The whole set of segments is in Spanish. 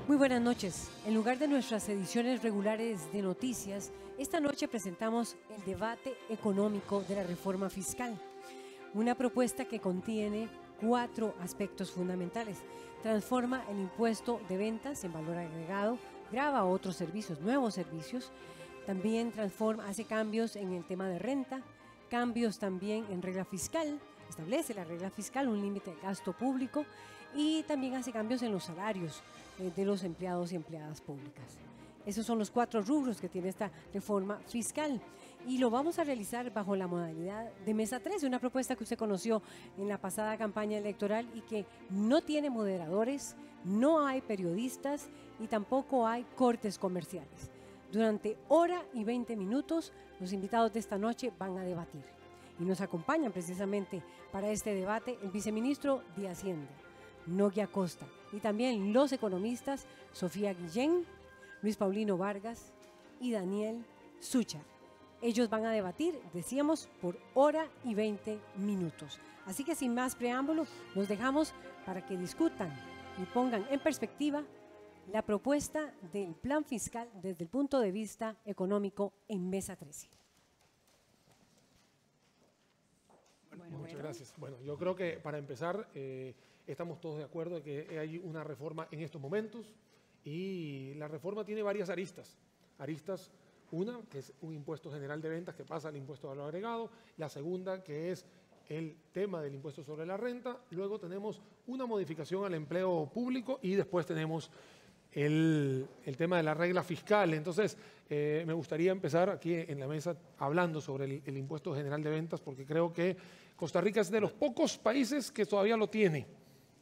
Muy buenas noches. En lugar de nuestras ediciones regulares de noticias, esta noche presentamos el debate económico de la reforma fiscal. Una propuesta que contiene 4 aspectos fundamentales. Transforma el impuesto de ventas en valor agregado, grava otros servicios, nuevos servicios. También hace cambios en el tema de renta, cambios también en regla fiscal, establece la regla fiscal, un límite de gasto público y también hace cambios en los salarios de los empleados y empleadas públicas. Esos son los 4 rubros que tiene esta reforma fiscal y lo vamos a realizar bajo la modalidad de Mesa 13, una propuesta que usted conoció en la pasada campaña electoral y que no tiene moderadores, no hay periodistas y tampoco hay cortes comerciales. Durante hora y 20 minutos, los invitados de esta noche van a debatir. Y nos acompañan precisamente para este debate el viceministro de Hacienda, Nogui Acosta, y también los economistas Sofía Guillén, Luis Paulino Vargas y Daniel Suchar. Ellos van a debatir, decíamos, por hora y 20 minutos. Así que sin más preámbulo, los dejamos para que discutan y pongan en perspectiva la propuesta del plan fiscal desde el punto de vista económico en Mesa 13. Muchas gracias. Bueno, yo creo que para empezar estamos todos de acuerdo de que hay una reforma en estos momentos y la reforma tiene varias aristas. Una, que es un impuesto general de ventas que pasa al impuesto de valor agregado. La segunda, que es el tema del impuesto sobre la renta. Luego tenemos una modificación al empleo público y después tenemos el tema de la regla fiscal. Entonces, me gustaría empezar aquí en la mesa hablando sobre el impuesto general de ventas, porque creo que Costa Rica es de los pocos países que todavía lo tiene.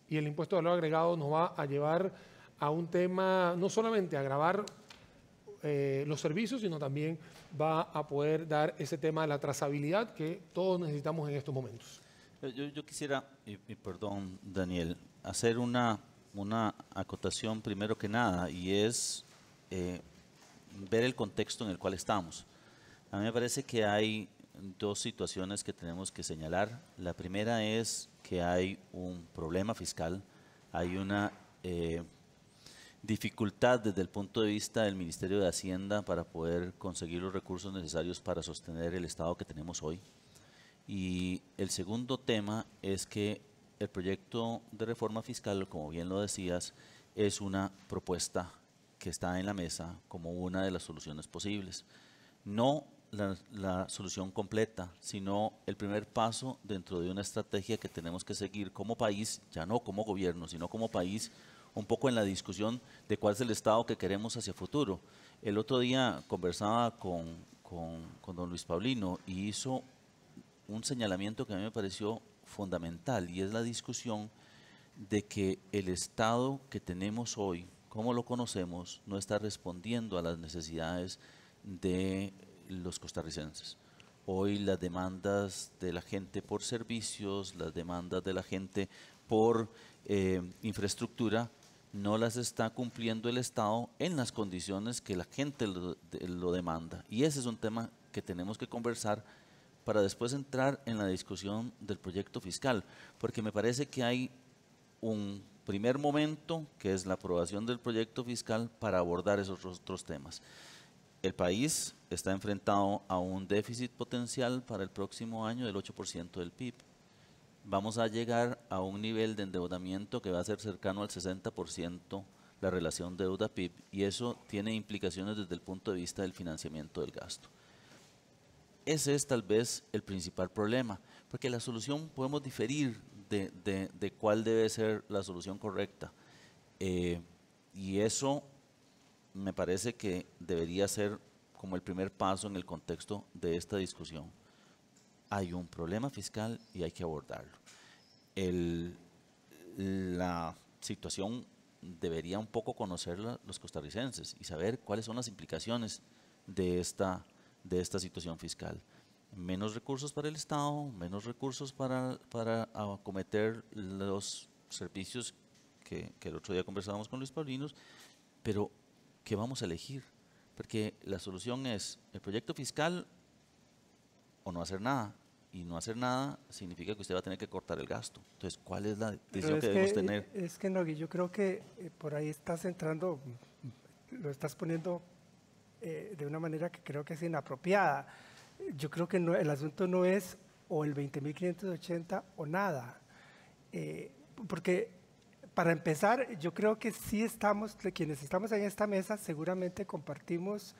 Y el impuesto de valor agregado nos va a llevar a un tema, no solamente a agravar los servicios, sino también va a poder dar ese tema de la trazabilidad que todos necesitamos en estos momentos. Yo quisiera, y perdón, Daniel, hacer una acotación primero que nada, y es ver el contexto en el cual estamos. A mí me parece que hay 2 situaciones que tenemos que señalar. La primera es que hay un problema fiscal, hay una dificultad desde el punto de vista del Ministerio de Hacienda para poder conseguir los recursos necesarios para sostener el Estado que tenemos hoy. Y el segundo tema es que el proyecto de reforma fiscal, como bien lo decías, es una propuesta que está en la mesa como una de las soluciones posibles. No la solución completa, sino el primer paso dentro de una estrategia que tenemos que seguir como país, ya no como gobierno, sino como país, un poco en la discusión de cuál es el Estado que queremos hacia futuro. El otro día conversaba con don Luis Paulino y hizo un señalamiento que a mí me pareció fundamental, y es la discusión de que el Estado que tenemos hoy, como lo conocemos, no está respondiendo a las necesidades de los costarricenses. Hoy las demandas de la gente por servicios, las demandas de la gente por infraestructura, no las está cumpliendo el Estado en las condiciones que la gente lo demanda. Y ese es un tema que tenemos que conversar para después entrar en la discusión del proyecto fiscal, porque me parece que hay un primer momento, que es la aprobación del proyecto fiscal, para abordar esos otros temas. El país está enfrentado a un déficit potencial para el próximo año del 8% del PIB. Vamos a llegar a un nivel de endeudamiento que va a ser cercano al 60% la relación deuda-PIB, y eso tiene implicaciones desde el punto de vista del financiamiento del gasto. Ese es tal vez el principal problema, porque la solución podemos diferir de cuál debe ser la solución correcta. Y eso me parece que debería ser como el primer paso en el contexto de esta discusión. Hay un problema fiscal y hay que abordarlo. La situación debería un poco conocerla los costarricenses y saber cuáles son las implicaciones de esta situación fiscal. Menos recursos para el Estado, menos recursos para acometer los servicios que el otro día conversábamos con Luis Paulino, pero ¿qué vamos a elegir? Porque la solución es el proyecto fiscal o no hacer nada. y no hacer nada significa que usted va a tener que cortar el gasto. Entonces, ¿cuál es la Pero decisión que debemos tener? Es que, Nogui, yo creo que por ahí estás entrando, lo estás poniendo de una manera que creo que es inapropiada. Yo creo que el asunto no es o el 20.580 o nada. Porque para empezar, yo creo que sí estamos, quienes estamos en esta mesa, seguramente compartimos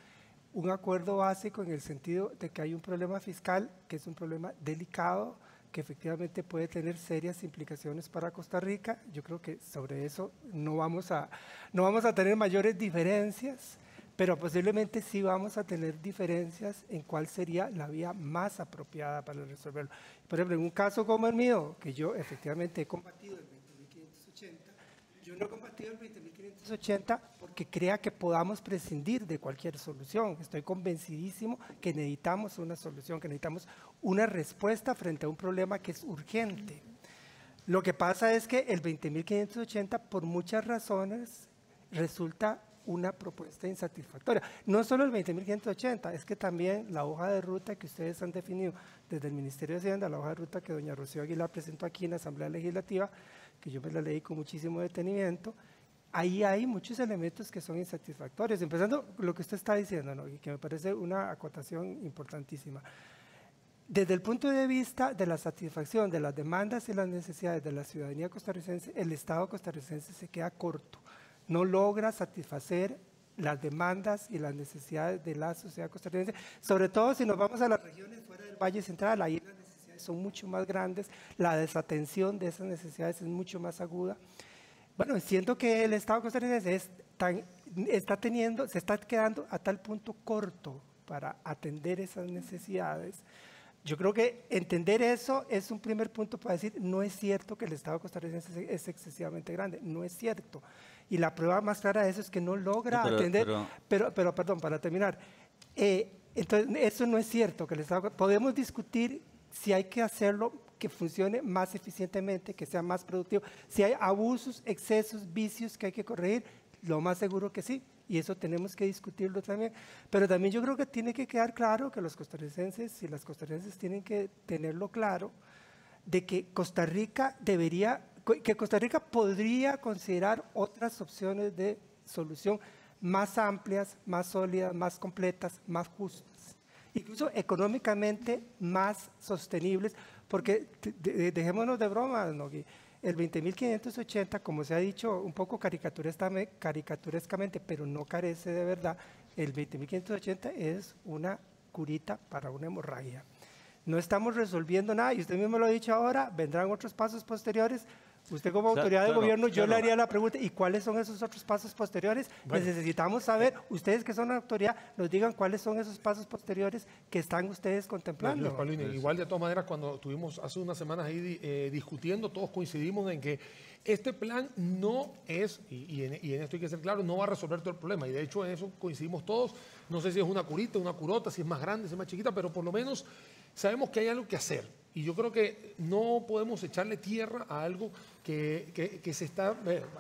un acuerdo básico en el sentido de que hay un problema fiscal, que es un problema delicado, que efectivamente puede tener serias implicaciones para Costa Rica. Yo creo que sobre eso no vamos a tener mayores diferencias, pero posiblemente sí vamos a tener diferencias en cuál sería la vía más apropiada para resolverlo. Por ejemplo, en un caso como el mío, que yo efectivamente he combatido el 20.580, yo no he combatido el 20.580 porque crea que podamos prescindir de cualquier solución. Estoy convencidísimo que necesitamos una solución, que necesitamos una respuesta frente a un problema que es urgente. Lo que pasa es que el 20.580, por muchas razones, resulta una propuesta insatisfactoria. No solo el 20.580, es que también la hoja de ruta que ustedes han definido desde el Ministerio de Hacienda, la hoja de ruta que doña Rocío Aguilar presentó aquí en la Asamblea Legislativa, que yo me la leí con muchísimo detenimiento, ahí hay muchos elementos que son insatisfactorios. Empezando lo que usted está diciendo, ¿no? Y que me parece una acotación importantísima. Desde el punto de vista de la satisfacción de las demandas y las necesidades de la ciudadanía costarricense, el Estado costarricense se queda corto. No logra satisfacer las demandas y las necesidades de la sociedad costarricense, sobre todo si nos vamos a las regiones fuera del Valle Central, ahí las necesidades son mucho más grandes, la desatención de esas necesidades es mucho más aguda. Bueno, siento que el Estado costarricense se está quedando a tal punto corto para atender esas necesidades. Yo creo que entender eso es un primer punto para decir, no es cierto que el Estado costarricense es excesivamente grande, no es cierto. Y la prueba más clara de eso es que no logra atender, pero perdón, para terminar, entonces eso no es cierto, que el Estado, podemos discutir si hay que hacerlo que funcione más eficientemente, que sea más productivo, si hay abusos, excesos, vicios que hay que corregir, lo más seguro que sí. Y eso tenemos que discutirlo también. Pero también yo creo que tiene que quedar claro que los costarricenses y las costarricenses tienen que tenerlo claro de que Costa Rica podría considerar otras opciones de solución más amplias, más sólidas, más completas, más justas, incluso económicamente más sostenibles, porque dejémonos de bromas, ¿no? El 20.580, como se ha dicho un poco caricaturescamente, pero no carece de verdad, el 20.580 es una curita para una hemorragia. No estamos resolviendo nada, y usted mismo lo ha dicho ahora, vendrán otros pasos posteriores. Usted como autoridad de gobierno, yo le haría la pregunta, ¿y cuáles son esos otros pasos posteriores? Bueno, necesitamos saber, ustedes que son la autoridad, nos digan cuáles son esos pasos posteriores que están ustedes contemplando. Paulino, igual de todas maneras, cuando estuvimos hace unas semanas ahí discutiendo, todos coincidimos en que este plan no es, y en esto hay que ser claro, no va a resolver todo el problema. Y de hecho en eso coincidimos todos. No sé si es una curita, una curota, si es más grande, si es más chiquita, pero por lo menos sabemos que hay algo que hacer. Y yo creo que no podemos echarle tierra a algo que se está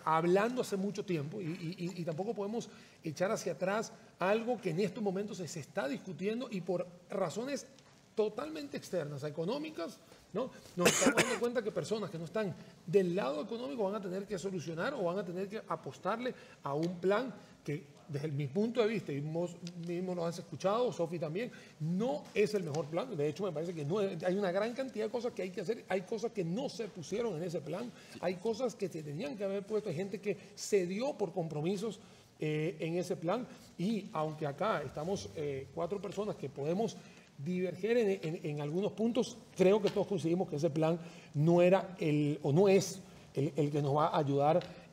hablando hace mucho tiempo y tampoco podemos echar hacia atrás algo que en estos momentos se está discutiendo y por razones totalmente externas, económicas, ¿no? Nos estamos dando cuenta que personas que no están del lado económico van a tener que solucionar o van a tener que apostarle a un plan que desde mi punto de vista, y vos mismo lo has escuchado, Sofi también, no es el mejor plan. De hecho, me parece que no hay una gran cantidad de cosas que hay que hacer. Hay cosas que no se pusieron en ese plan. Hay cosas que se tenían que haber puesto. Hay gente que cedió por compromisos en ese plan. Y aunque acá estamos 4 personas que podemos diverger en algunos puntos, creo que todos coincidimos que ese plan no era no es el que nos va a ayudar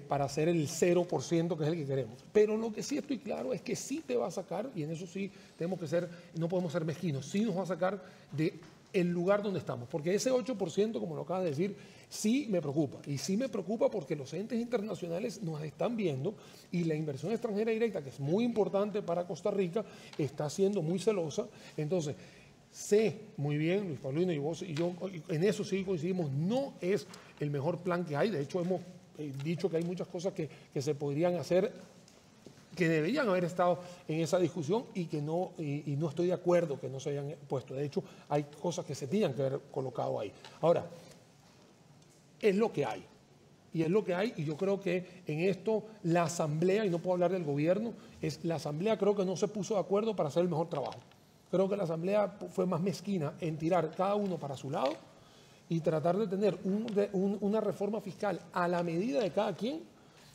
para hacer el 0% que es el que queremos. Pero lo que sí estoy claro es que sí te va a sacar, y en eso sí tenemos que ser, no podemos ser mezquinos, sí nos va a sacar del lugar donde estamos. Porque ese 8%, como lo acabas de decir, sí me preocupa. Y sí me preocupa porque los entes internacionales nos están viendo y la inversión extranjera directa, que es muy importante para Costa Rica, está siendo muy celosa. Entonces, sé muy bien, Luis Paulino y vos y yo, en eso sí coincidimos, no es el mejor plan que hay. De hecho, hemos dicho que hay muchas cosas que se podrían hacer que deberían haber estado en esa discusión y que no, y no estoy de acuerdo que no se hayan puesto. De hecho, hay cosas que se tenían que haber colocado ahí. Ahora, es lo que hay. Y es lo que hay, y yo creo que en esto la Asamblea, y no puedo hablar del gobierno, la Asamblea creo que no se puso de acuerdo para hacer el mejor trabajo. Creo que la Asamblea fue más mezquina en tirar cada uno para su lado y tratar de tener una reforma fiscal a la medida de cada quien,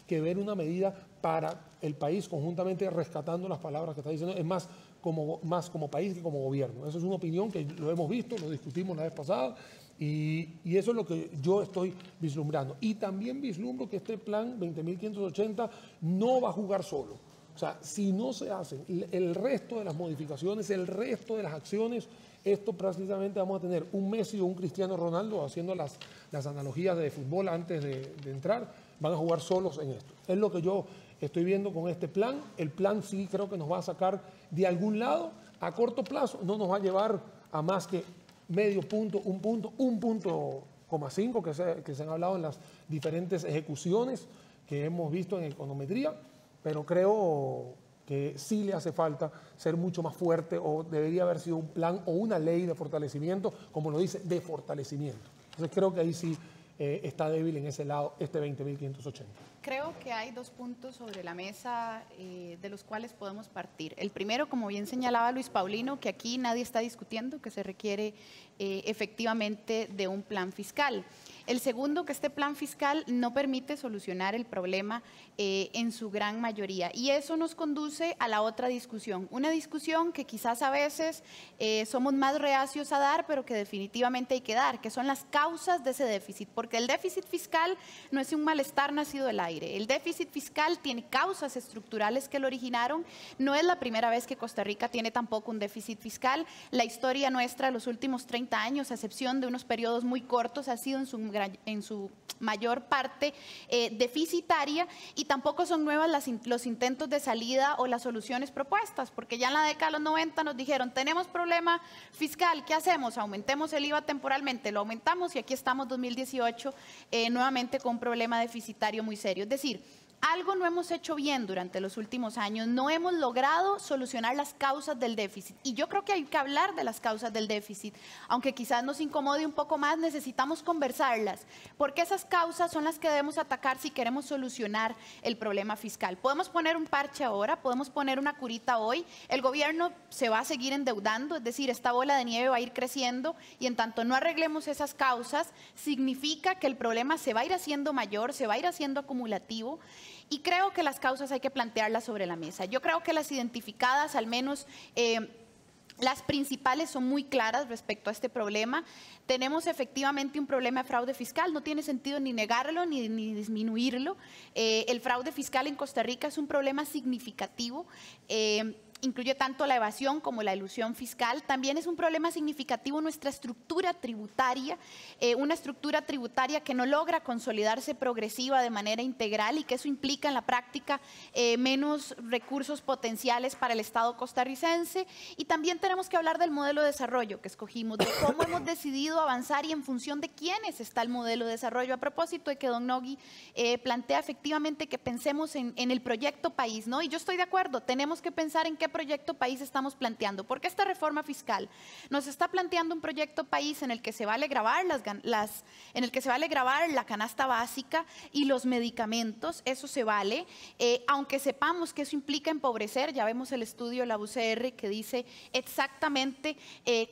que ver una medida para el país conjuntamente, rescatando las palabras que está diciendo. Es más como país que como gobierno. Esa es una opinión que lo hemos visto, lo discutimos la vez pasada, y eso es lo que yo estoy vislumbrando. Y también vislumbro que este plan 20.580 no va a jugar solo. O sea, si no se hacen el resto de las modificaciones, el resto de las acciones, esto precisamente vamos a tener un Messi o un Cristiano Ronaldo, haciendo las analogías de fútbol antes de entrar, van a jugar solos en esto. Es lo que yo estoy viendo con este plan. El plan sí creo que nos va a sacar de algún lado. A corto plazo no nos va a llevar a más que medio punto, 1.5 que se han hablado en las diferentes ejecuciones que hemos visto en econometría, pero creo que sí le hace falta ser mucho más fuerte, o debería haber sido un plan o una ley de fortalecimiento, como lo dice, de fortalecimiento. Entonces creo que ahí sí está débil en ese lado este 20.580. Creo que hay dos puntos sobre la mesa de los cuales podemos partir. El primero, como bien señalaba Luis Paulino, que aquí nadie está discutiendo que se requiere efectivamente de un plan fiscal. El segundo, que este plan fiscal no permite solucionar el problema en su gran mayoría. Y eso nos conduce a la otra discusión. Una discusión que quizás a veces somos más reacios a dar, pero que definitivamente hay que dar, que son las causas de ese déficit. Porque el déficit fiscal no es un malestar nacido del aire. El déficit fiscal tiene causas estructurales que lo originaron. No es la primera vez que Costa Rica tiene tampoco un déficit fiscal. La historia nuestra, los últimos 30 años, a excepción de unos periodos muy cortos, ha sido en su mayor parte deficitaria, y tampoco son nuevas los intentos de salida o las soluciones propuestas, porque ya en la década de los 90 nos dijeron, tenemos problema fiscal, ¿qué hacemos? Aumentemos el IVA temporalmente, lo aumentamos y aquí estamos 2018 nuevamente con un problema deficitario muy serio. Es decir, algo no hemos hecho bien durante los últimos años, no hemos logrado solucionar las causas del déficit. Y yo creo que hay que hablar de las causas del déficit, aunque quizás nos incomode un poco más, necesitamos conversarlas, porque esas causas son las que debemos atacar si queremos solucionar el problema fiscal. Podemos poner un parche ahora, podemos poner una curita hoy, el gobierno se va a seguir endeudando, es decir, esta bola de nieve va a ir creciendo, y en tanto no arreglemos esas causas, significa que el problema se va a ir haciendo mayor, se va a ir haciendo acumulativo. Y creo que las causas hay que plantearlas sobre la mesa. Yo creo que las identificadas, al menos las principales, son muy claras respecto a este problema. Tenemos efectivamente un problema de fraude fiscal, no tiene sentido ni negarlo ni disminuirlo. El fraude fiscal en Costa Rica es un problema significativo. Incluye tanto la evasión como la elusión fiscal. También es un problema significativo nuestra estructura tributaria, una estructura tributaria que no logra consolidarse progresiva de manera integral, y que eso implica en la práctica menos recursos potenciales para el Estado costarricense. Y también tenemos que hablar del modelo de desarrollo que escogimos, de cómo hemos decidido avanzar y en función de quiénes está el modelo de desarrollo. A propósito de que don Nogui plantea efectivamente que pensemos en el proyecto país, ¿no? Y yo estoy de acuerdo, tenemos que pensar en qué proyecto país estamos planteando, porque esta reforma fiscal nos está planteando un proyecto país en el que se vale gravar la canasta básica y los medicamentos, eso se vale, aunque sepamos que eso implica empobrecer. Ya vemos el estudio de la UCR que dice exactamente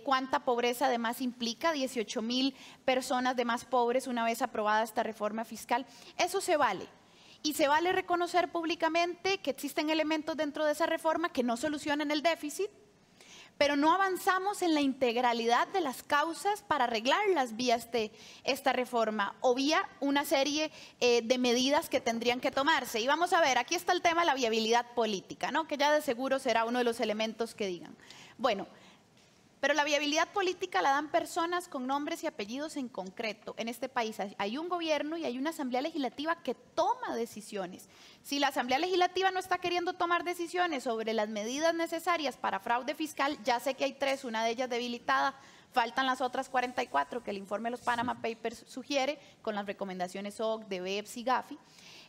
cuánta pobreza además implica, 18,000 personas de más pobres una vez aprobada esta reforma fiscal. Eso se vale. Y se vale reconocer públicamente que existen elementos dentro de esa reforma que no solucionan el déficit, pero no avanzamos en la integralidad de las causas para arreglarlas vía esta reforma, o vía una serie de medidas que tendrían que tomarse. Y vamos a ver, aquí está el tema de la viabilidad política, ¿no? Que ya de seguro será uno de los elementos que digan. Bueno, pero la viabilidad política la dan personas con nombres y apellidos en concreto. En este país hay un gobierno y hay una asamblea legislativa que toma decisiones. Si la asamblea legislativa no está queriendo tomar decisiones sobre las medidas necesarias para fraude fiscal, ya sé que hay 3, una de ellas debilitada, faltan las otras 44 que el informe de los Panama Papers sugiere, con las recomendaciones OCDE, BEPS y GAFI.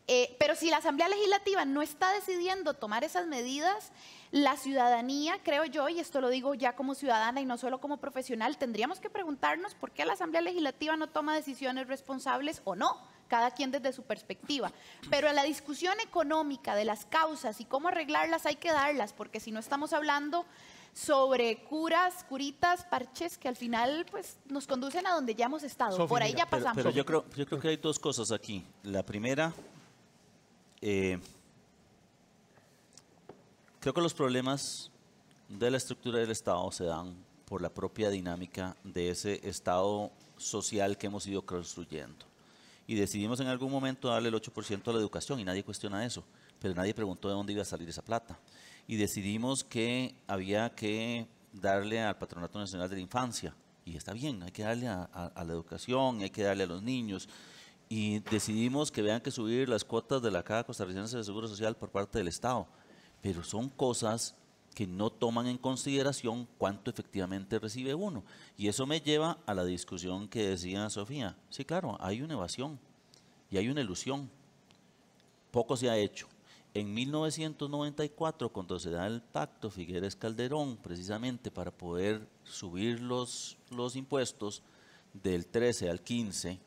Pero si la Asamblea Legislativa no está decidiendo tomar esas medidas, la ciudadanía, creo yo, y esto lo digo ya como ciudadana y no solo como profesional, tendríamos que preguntarnos por qué la Asamblea Legislativa no toma decisiones responsables o no, cada quien desde su perspectiva. Pero a la discusión económica de las causas y cómo arreglarlas hay que darlas, porque si no estamos hablando sobre curas, curitas, parches que al final pues nos conducen a donde ya hemos estado. Sofi, por ahí mira, ya pasamos. Pero yo creo que hay dos cosas aquí. La primera, creo que los problemas de la estructura del Estado se dan por la propia dinámica de ese Estado social que hemos ido construyendo. Y decidimos en algún momento darle el 8% a la educación y nadie cuestiona eso, pero nadie preguntó de dónde iba a salir esa plata. Y decidimos que había que darle al Patronato Nacional de la Infancia, y está bien, hay que darle a la educación, hay que darle a los niños, y decidimos que vean que subir las cuotas de la Caja Costarricense de Seguro Social por parte del Estado, pero son cosas que no toman en consideración cuánto efectivamente recibe uno. Y eso me lleva a la discusión que decía Sofía. Sí, claro, hay una evasión y hay una ilusión. Poco se ha hecho. En 1994, cuando se da el pacto Figueres-Calderón, precisamente para poder subir los impuestos del 13 al 15,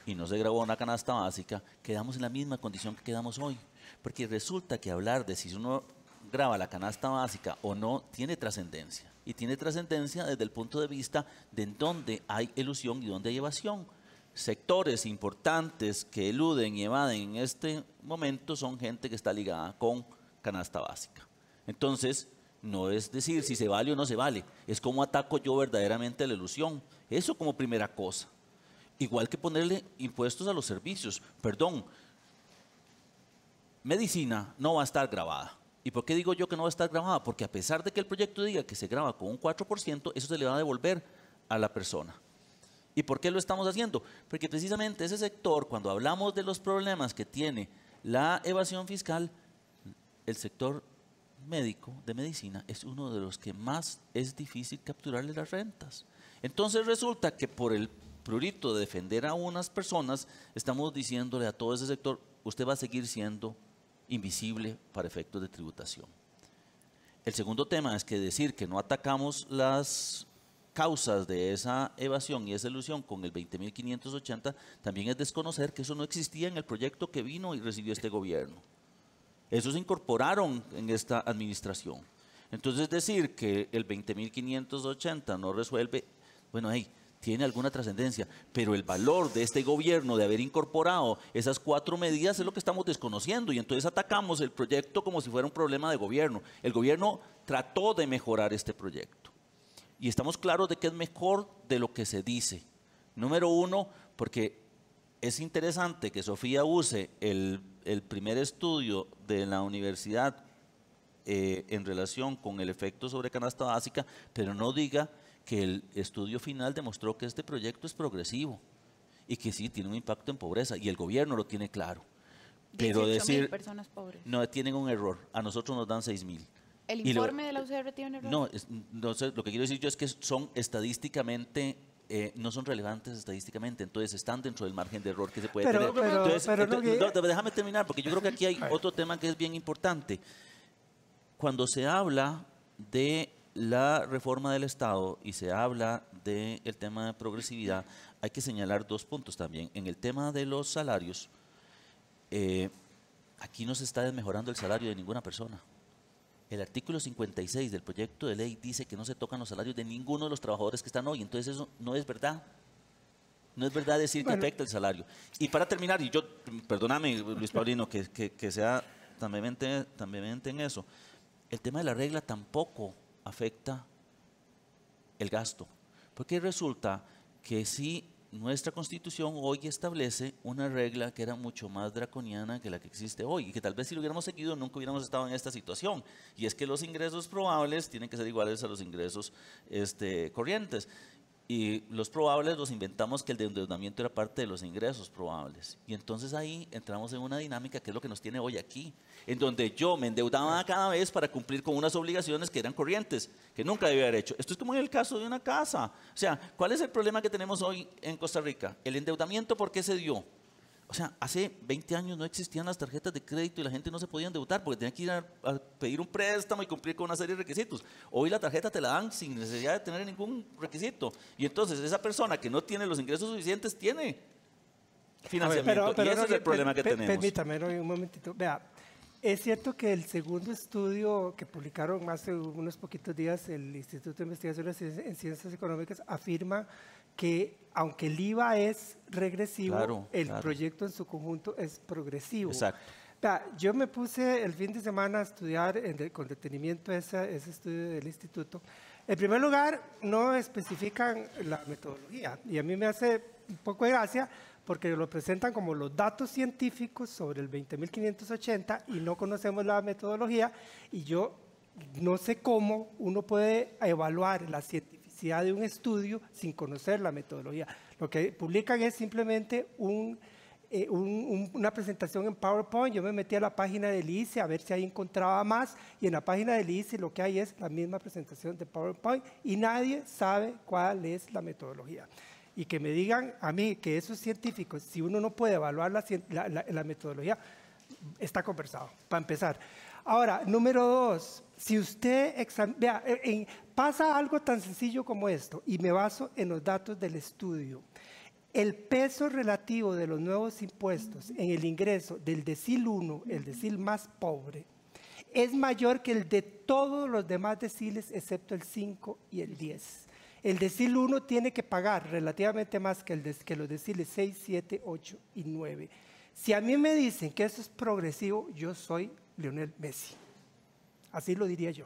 y no se grabó una canasta básica, quedamos en la misma condición que quedamos hoy. Porque resulta que hablar de si uno graba la canasta básica o no tiene trascendencia. Y tiene trascendencia desde el punto de vista de en dónde hay elusión y dónde hay evasión. Sectores importantes que eluden y evaden en este momento son gente que está ligada con canasta básica. Entonces, no es decir si se vale o no se vale, es cómo ataco yo verdaderamente la elusión. Eso como primera cosa. Igual que ponerle impuestos a los servicios. Perdón, medicina no va a estar grabada. ¿Y por qué digo yo que no va a estar grabada? Porque a pesar de que el proyecto diga que se graba con un 4%, eso se le va a devolver a la persona. ¿Y por qué lo estamos haciendo? Porque precisamente ese sector, cuando hablamos de los problemas que tiene la evasión fiscal, el sector médico de medicina es uno de los que más es difícil capturarle las rentas. Entonces resulta que por el prurito de defender a unas personas, estamos diciéndole a todo ese sector, usted va a seguir siendo invisible para efectos de tributación. El segundo tema es que decir que no atacamos las causas de esa evasión y esa ilusión con el 20.580 también es desconocer que eso no existía en el proyecto que vino y recibió este gobierno. Esos se incorporaron en esta administración. Entonces decir que el 20.580 no resuelve, bueno, tiene alguna trascendencia, pero el valor de este gobierno de haber incorporado esas 4 medidas es lo que estamos desconociendo y entonces atacamos el proyecto como si fuera un problema de gobierno. El gobierno trató de mejorar este proyecto y estamos claros de que es mejor de lo que se dice. Número uno, porque es interesante que Sofía use el primer estudio de la universidad en relación con el efecto sobre canasta básica, pero no diga que el estudio final demostró que este proyecto es progresivo y que sí tiene un impacto en pobreza y el gobierno lo tiene claro. Pero 18.000 personas pobres. No, tienen un error. A nosotros nos dan 6.000. ¿El informe de la UCR tiene un error? No, no sé, lo que quiero decir yo es que son estadísticamente, no son relevantes estadísticamente, entonces están dentro del margen de error que se puede tener. Déjame terminar, porque yo creo que aquí hay otro tema que es bien importante. Cuando se habla de la reforma del Estado y se habla del tema de progresividad, hay que señalar 2 puntos también. En el tema de los salarios, aquí no se está desmejorando el salario de ninguna persona. El artículo 56 del proyecto de ley dice que no se tocan los salarios de ninguno de los trabajadores que están hoy, entonces eso no es verdad. No es verdad decir que afecta el salario. Y para terminar, y yo, perdóname Luis Paulino, que sea tan vehemente en eso, el tema de la regla tampoco afecta el gasto, porque resulta que si nuestra Constitución hoy establece una regla que era mucho más draconiana que la que existe hoy y que tal vez si lo hubiéramos seguido nunca hubiéramos estado en esta situación, y es que los ingresos probables tienen que ser iguales a los ingresos corrientes. Y los probables los inventamos que el de endeudamiento era parte de los ingresos probables. Y entonces ahí entramos en una dinámica que es lo que nos tiene hoy aquí, en donde yo me endeudaba cada vez para cumplir con unas obligaciones que eran corrientes, que nunca debía haber hecho. Esto es como en el caso de una casa. O sea, ¿cuál es el problema que tenemos hoy en Costa Rica? El endeudamiento, ¿por qué se dio? O sea, hace 20 años no existían las tarjetas de crédito y la gente no se podía endeudar porque tenía que ir a pedir un préstamo y cumplir con una serie de requisitos. Hoy la tarjeta te la dan sin necesidad de tener ningún requisito. Y entonces esa persona que no tiene los ingresos suficientes tiene financiamiento. Y ese es el problema que tenemos. Permítame un momentito. Vea, es cierto que el segundo estudio que publicaron hace unos poquitos días el Instituto de Investigaciones en Ciencias Económicas afirma que aunque el IVA es regresivo, el proyecto en su conjunto es progresivo. Exacto. Vea, yo me puse el fin de semana a estudiar con detenimiento ese estudio del instituto. En primer lugar, no especifican la metodología y a mí me hace un poco de gracia porque lo presentan como los datos científicos sobre el 20.580 y no conocemos la metodología y yo no sé cómo uno puede evaluar la cientificidad de un estudio sin conocer la metodología. Lo que publican es simplemente una presentación en PowerPoint. Yo me metí a la página del ICE a ver si ahí encontraba más y en la página del ICE lo que hay es la misma presentación de PowerPoint y nadie sabe cuál es la metodología. Y que me digan a mí que esos científicos, si uno no puede evaluar la metodología, está conversado, para empezar. Ahora, número 2, si usted vea, pasa algo tan sencillo como esto, y me baso en los datos del estudio. El peso relativo de los nuevos impuestos en el ingreso del decil 1, el decil más pobre, es mayor que el de todos los demás deciles, excepto el 5 y el 10. El decil 1 tiene que pagar relativamente más que los deciles 6, 7, 8 y 9. Si a mí me dicen que eso es progresivo, yo soy Lionel Messi. Así lo diría yo.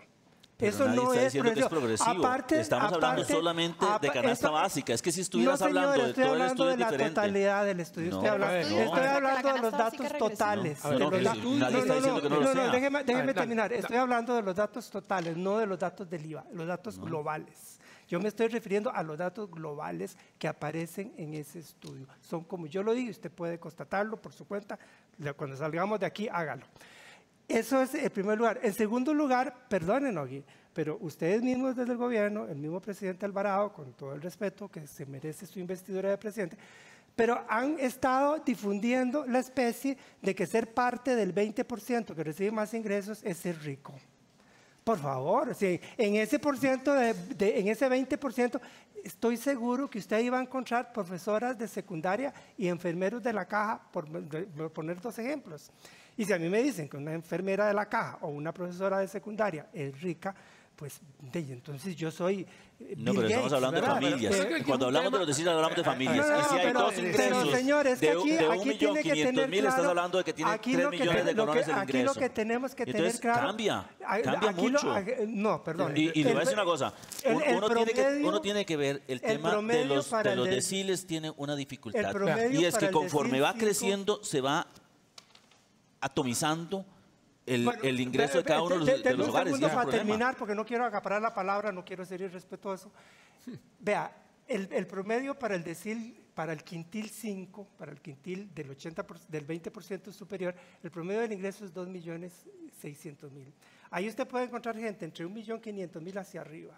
Pero eso no es progresivo. Estamos hablando solamente de canasta básica. Es que si estuvieras hablando de todo el estudio es diferente. Estoy hablando de la totalidad del estudio. No, estoy hablando de los datos totales. Nadie está diciendo que no lo sea. Déjeme terminar. Estoy hablando de los datos totales, no de los datos del IVA, los datos globales. Yo me estoy refiriendo a los datos globales que aparecen en ese estudio. Son como yo lo digo, usted puede constatarlo por su cuenta. Cuando salgamos de aquí, hágalo. Eso es en primer lugar. En segundo lugar, perdónenos, pero ustedes mismos desde el gobierno, el mismo presidente Alvarado, con todo el respeto que se merece su investidura de presidente, pero han estado difundiendo la especie de que ser parte del 20% que recibe más ingresos es ser rico. Por favor, si en ese en ese 20%, estoy seguro que usted iba a encontrar profesoras de secundaria y enfermeros de la caja, por poner 2 ejemplos. Y si a mí me dicen que una enfermera de la caja o una profesora de secundaria es rica, pues entonces yo soy No, pero estamos hablando de familias. Cuando hablamos de los deciles, hablamos de familias. Y si hay dos ingresos de 1.500.000, estás hablando de que tiene 3 millones de colones el ingreso. Aquí lo que tenemos que tener claro... cambia mucho. No, perdón. Y le voy a decir una cosa. Uno tiene que ver el tema de los deciles tiene una dificultad. Y es que conforme va creciendo, se va atomizando el ingreso de cada uno de los hogares. Un segundo para terminar, porque no quiero acaparar la palabra, no quiero ser irrespetuoso. Vea, el promedio para el decil, para el quintil 5, para el quintil del 20% superior, el promedio del ingreso es 2.600.000. Ahí usted puede encontrar gente entre 1.500.000 hacia arriba.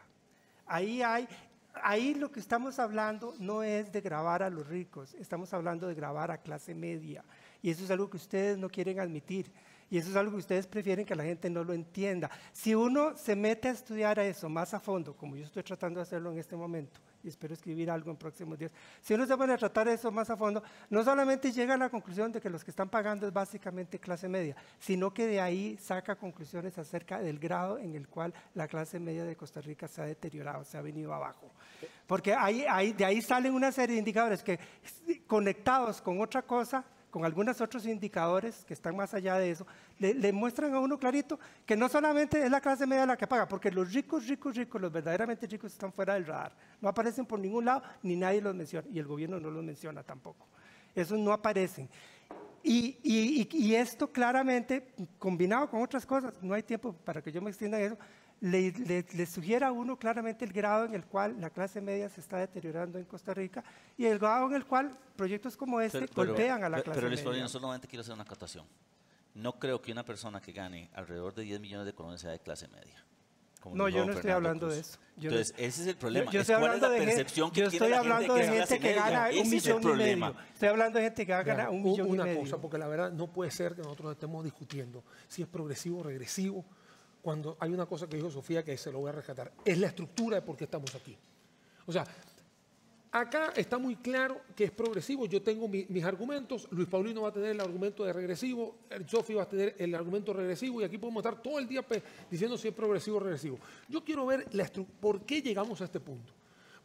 Ahí lo que estamos hablando no es de gravar a los ricos, estamos hablando de gravar a clase media. Y eso es algo que ustedes no quieren admitir. Y eso es algo que ustedes prefieren que la gente no lo entienda. Si uno se mete a estudiar eso más a fondo, como yo estoy tratando de hacerlo en este momento, y espero escribir algo en próximos días, si uno se pone a tratar eso más a fondo, no solamente llega a la conclusión de que los que están pagando es básicamente clase media, sino que de ahí saca conclusiones acerca del grado en el cual la clase media de Costa Rica se ha deteriorado, se ha venido abajo. Porque de ahí salen una serie de indicadores que, conectados con otra cosa, con algunos otros indicadores que están más allá de eso, le muestran a uno clarito que no solamente es la clase media la que paga, porque los ricos, los verdaderamente ricos están fuera del radar. No aparecen por ningún lado, ni nadie los menciona, y el gobierno no los menciona tampoco. Esos no aparecen. Y esto claramente, combinado con otras cosas, no hay tiempo para que yo me extienda en eso, le sugiere a uno claramente el grado en el cual la clase media se está deteriorando en Costa Rica y el grado en el cual proyectos como este golpean a la clase media. Pero Luis, solamente quiero hacer una acotación. No creo que una persona que gane alrededor de 10 millones de colones sea de clase media. como No, dijo yo no estoy Fernando hablando Cruz. de eso. Entonces, ese es el problema. Yo estoy ¿Cuál es hablando la de percepción que yo tiene estoy la hablando gente de que gente hace que gana media? un Ese es el millón y medio. problema. Estoy hablando de gente que gana Vean, un millón y una medio. cosa, porque la verdad no puede ser que nosotros estemos discutiendo si es progresivo o regresivo, cuando hay una cosa que dijo Sofía que se lo voy a rescatar, es la estructura de por qué estamos aquí. O sea, acá está muy claro que es progresivo, yo tengo mis argumentos, Luis Paulino va a tener el argumento de regresivo, Sofía va a tener el argumento regresivo y aquí podemos estar todo el día diciendo si es progresivo o regresivo. Yo quiero ver por qué llegamos a este punto.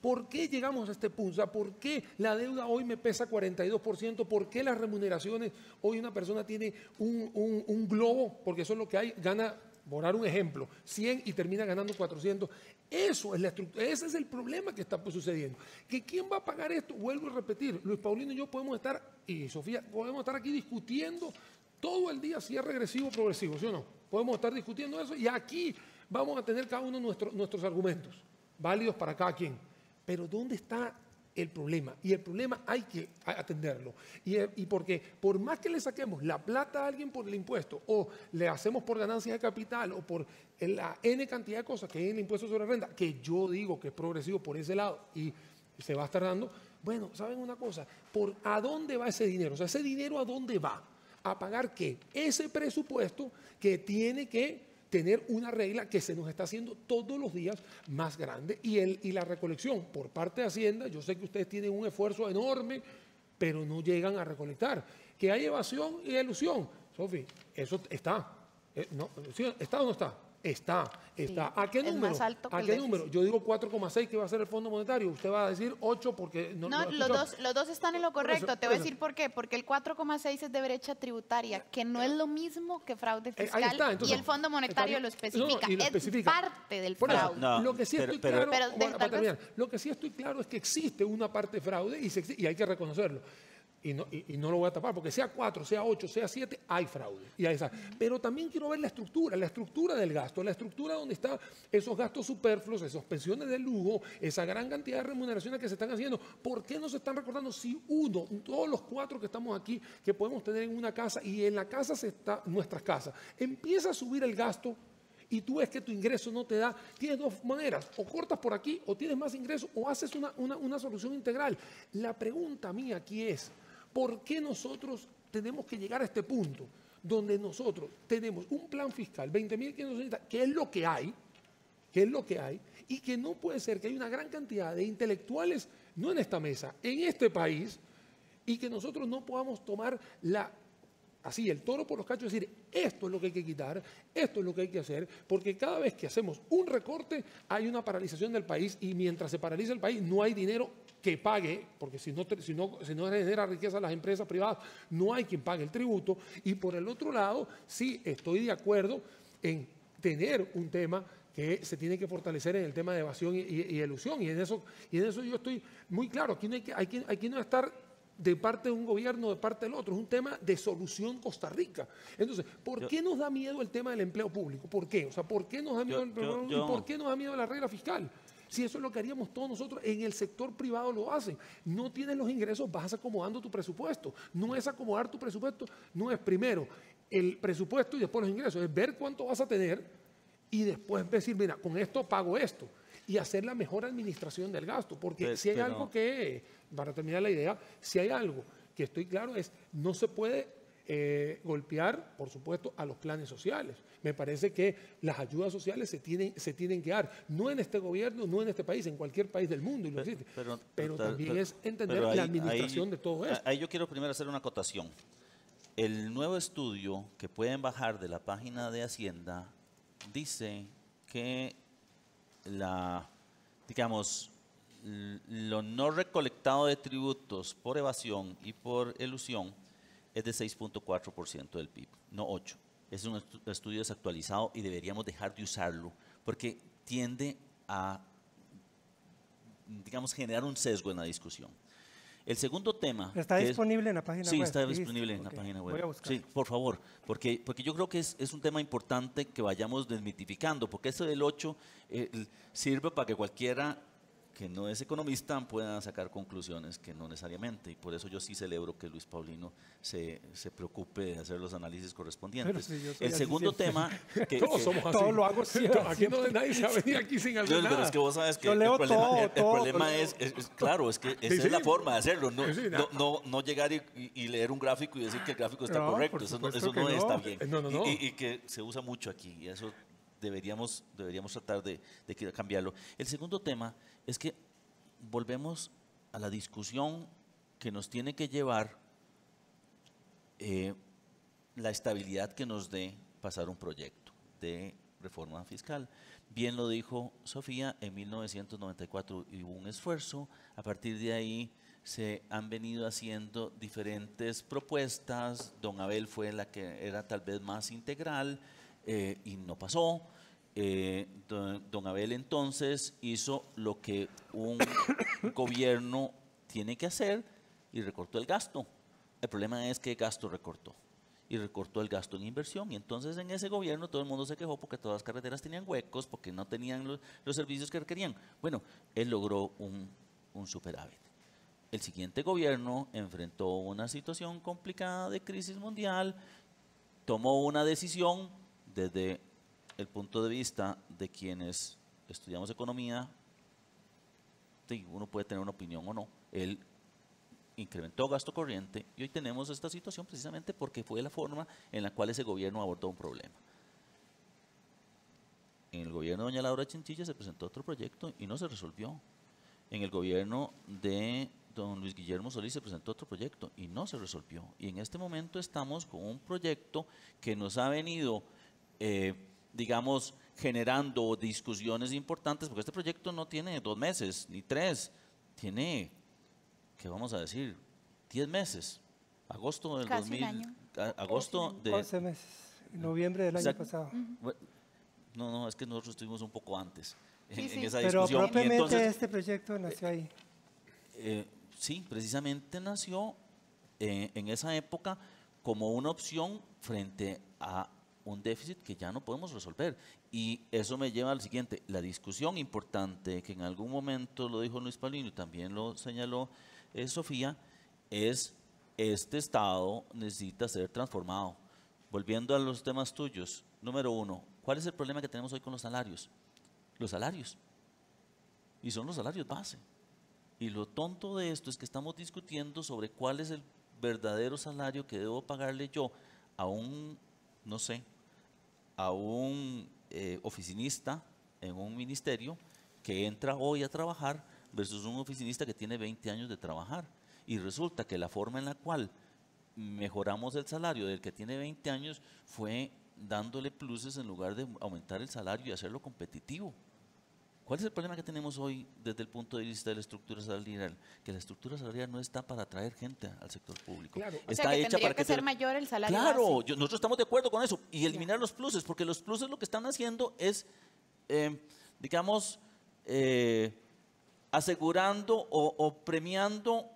¿Por qué llegamos a este punto? O sea, ¿por qué la deuda hoy me pesa 42%? ¿Por qué las remuneraciones, hoy una persona tiene un globo, porque eso es lo que hay, gana, por dar un ejemplo, 100 y termina ganando 400? Eso es la estructura, ese es el problema que está sucediendo. ¿Que quién va a pagar esto? Vuelvo a repetir, Luis Paulino y yo podemos estar, y Sofía, podemos estar aquí discutiendo todo el día si es regresivo o progresivo, ¿sí o no? Podemos estar discutiendo eso y aquí vamos a tener cada uno nuestros argumentos, válidos para cada quien. Pero ¿dónde está el problema? Y el problema hay que atenderlo. Y porque por más que le saquemos la plata a alguien por el impuesto, o le hacemos por ganancias de capital, o por la N cantidad de cosas que hay en el impuesto sobre renta, que yo digo que es progresivo por ese lado y se va a estar dando, bueno, ¿saben una cosa? ¿A dónde va ese dinero? O sea, ese dinero ¿a dónde va? ¿A pagar qué? Ese presupuesto que tiene que tener una regla que se nos está haciendo todos los días más grande y la recolección por parte de Hacienda, yo sé que ustedes tienen un esfuerzo enorme, pero no llegan a recolectar. Que hay evasión y elusión, Sofi, eso está. ¿Está o no está? Está. Sí, ¿A qué es número? más alto que ¿A el qué déficit. número? Yo digo 4,6 que va a ser el Fondo Monetario. Usted va a decir 8 porque no los dos están en lo correcto. eso, Te voy a eso. decir por qué. Porque el 4,6 es de brecha tributaria, que no es lo mismo que fraude Ahí fiscal. está, entonces, y el Fondo Monetario lo está bien. especifica. No, y lo es especifica. parte del Por eso, fraude. No, lo que sí estoy pero- claro, pero bueno, para tal vez- terminar, lo que sí estoy claro es que existe una parte de fraude y hay que reconocerlo. Y no lo voy a tapar, porque sea 4, sea 8, sea 7, hay fraude. Y ahí está. Pero también quiero ver la estructura del gasto, la estructura donde están esos gastos superfluos, esas pensiones de lujo, esa gran cantidad de remuneraciones que se están haciendo. ¿Por qué no se están recordando si todos los 4 que estamos aquí, que podemos tener en una casa y en la casa nuestras casas, empieza a subir el gasto? Y tú ves que tu ingreso no te da, tienes dos maneras, o cortas por aquí, o tienes más ingresos, o haces una solución integral. La pregunta mía aquí es, ¿por qué nosotros tenemos que llegar a este punto donde nosotros tenemos un plan fiscal, 20.560, que es lo que hay, y que no puede ser que hay una gran cantidad de intelectuales, no en esta mesa, en este país, y que nosotros no podamos tomar así, el toro por los cachos, decir, esto es lo que hay que quitar, esto es lo que hay que hacer, porque cada vez que hacemos un recorte hay una paralización del país y mientras se paraliza el país no hay dinero que pague, porque si no genera riqueza a las empresas privadas, no hay quien pague el tributo. Y por el otro lado, sí estoy de acuerdo en tener un tema que se tiene que fortalecer en el tema de evasión y elusión. Y en eso yo estoy muy claro. Aquí no hay que no estar de parte de un gobierno, de parte del otro. Es un tema de solución Costa Rica. Entonces, ¿por qué nos da miedo el tema del empleo público? ¿Por qué? O sea, ¿por qué nos da miedo el empleo público? ¿Y por qué nos da miedo la regla fiscal? Si eso es lo que haríamos todos nosotros, en el sector privado lo hacen. No tienes los ingresos, vas acomodando tu presupuesto. No es acomodar tu presupuesto, no es primero el presupuesto y después los ingresos. Es ver cuánto vas a tener y después decir, mira, con esto pago esto. Y hacer la mejor administración del gasto. Porque si hay algo que, para terminar la idea, si hay algo que estoy claro es, no se puede golpear, por supuesto, a los planes sociales. Me parece que las ayudas sociales se tienen que dar, no en este gobierno, no en este país, en cualquier país del mundo, y lo existe. Pero también es entender la administración de todo esto. Ahí yo quiero primero hacer una acotación. El nuevo estudio que pueden bajar de la página de Hacienda dice que lo no recolectado de tributos por evasión y por elusión es de 6.4% del PIB, no 8%. Es un estudio desactualizado y deberíamos dejar de usarlo porque tiende a, generar un sesgo en la discusión. El segundo tema... ¿Está disponible en la página web? Sí, está disponible en la página web. Voy a buscar. Sí, por favor, porque yo creo que es un tema importante que vayamos desmitificando, porque eso del 8 sirve para que cualquiera que no es economista pueda sacar conclusiones que no necesariamente. Y por eso yo sí celebro que Luis Paulino se preocupe de hacer los análisis correspondientes. Sí, yo soy El así segundo siempre. tema... Todos somos así. Todo lo hago siempre. Aquí no nadie se ha venido aquí sin hacer Pero nada. es que vos sabes que Yo leo el todo, problema es, claro, es que esa sí. es la forma de hacerlo, no, Sí, no llegar y leer un gráfico y decir que el gráfico está No, correcto, por eso no, supuesto eso no que no. está bien. No. Y que se usa mucho aquí, y eso deberíamos tratar de cambiarlo. El segundo tema es que volvemos a la discusión que nos tiene que llevar la estabilidad que nos dé pasar un proyecto de reforma fiscal. Bien lo dijo Sofía, en 1994 hubo un esfuerzo, a partir de ahí se han venido haciendo diferentes propuestas, don Abel fue la que era tal vez más integral y no pasó. Don Abel entonces hizo lo que un gobierno tiene que hacer y recortó el gasto. El problema es que gasto recortó. Y recortó el gasto en inversión. Y entonces en ese gobierno todo el mundo se quejó porque todas las carreteras tenían huecos, porque no tenían los servicios que requerían. Bueno, él logró un superávit. El siguiente gobierno enfrentó una situación complicada de crisis mundial, tomó una decisión desde el punto de vista de quienes estudiamos economía, sí, uno puede tener una opinión o no, él incrementó gasto corriente y hoy tenemos esta situación precisamente porque fue la forma en la cual ese gobierno abordó un problema. En el gobierno de doña Laura Chinchilla se presentó otro proyecto y no se resolvió. En el gobierno de don Luis Guillermo Solís se presentó otro proyecto y no se resolvió. Y en este momento estamos con un proyecto que nos ha venido, digamos, generando discusiones importantes, porque este proyecto no tiene 2 meses ni 3, tiene, ¿qué vamos a decir? 10 meses. Agosto del Casi un 2000, año. agosto de 11 meses, en noviembre del año Exacto. pasado. No, es que nosotros estuvimos un poco antes Sí, en sí. esa Pero discusión. Y propiamente entonces, este proyecto nació ahí. sí, precisamente nació en esa época como una opción frente a un déficit que ya no podemos resolver. Y eso me lleva al siguiente, la discusión importante que en algún momento lo dijo Luis Paulino y también lo señaló Sofía, es este Estado necesita ser transformado. Volviendo a los temas tuyos, número 1, ¿cuál es el problema que tenemos hoy con los salarios? Los salarios. Y son los salarios base. Y lo tonto de esto es que estamos discutiendo sobre cuál es el verdadero salario que debo pagarle yo a un, no sé, a un oficinista en un ministerio que entra hoy a trabajar versus un oficinista que tiene 20 años de trabajar. Y resulta que la forma en la cual mejoramos el salario del que tiene 20 años fue dándole pluses en lugar de aumentar el salario y hacerlo competitivo. ¿Cuál es el problema que tenemos hoy desde el punto de vista de la estructura salarial? Que la estructura salarial no está para atraer gente al sector público. Claro. O sea, que tendría que ser mayor el salario Claro, base. nosotros estamos de acuerdo con eso. Y eliminar los pluses, porque los pluses lo que están haciendo es, digamos, asegurando o premiando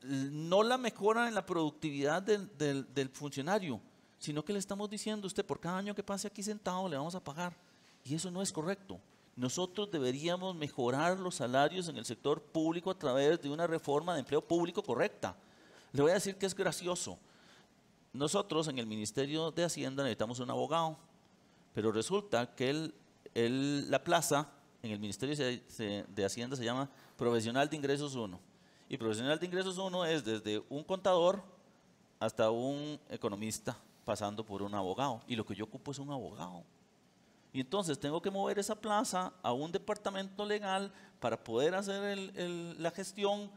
no la mejora en la productividad del funcionario, sino que le estamos diciendo a usted, por cada año que pase aquí sentado le vamos a pagar. Y eso no es correcto. Nosotros deberíamos mejorar los salarios en el sector público a través de una reforma de empleo público correcta. Le voy a decir que es gracioso. Nosotros en el Ministerio de Hacienda necesitamos un abogado, pero resulta que la plaza en el Ministerio de Hacienda se llama Profesional de Ingresos 1. Y Profesional de Ingresos 1 es desde un contador hasta un economista, pasando por un abogado. Y lo que yo ocupo es un abogado. Y entonces tengo que mover esa plaza a un departamento legal para poder hacer la gestión,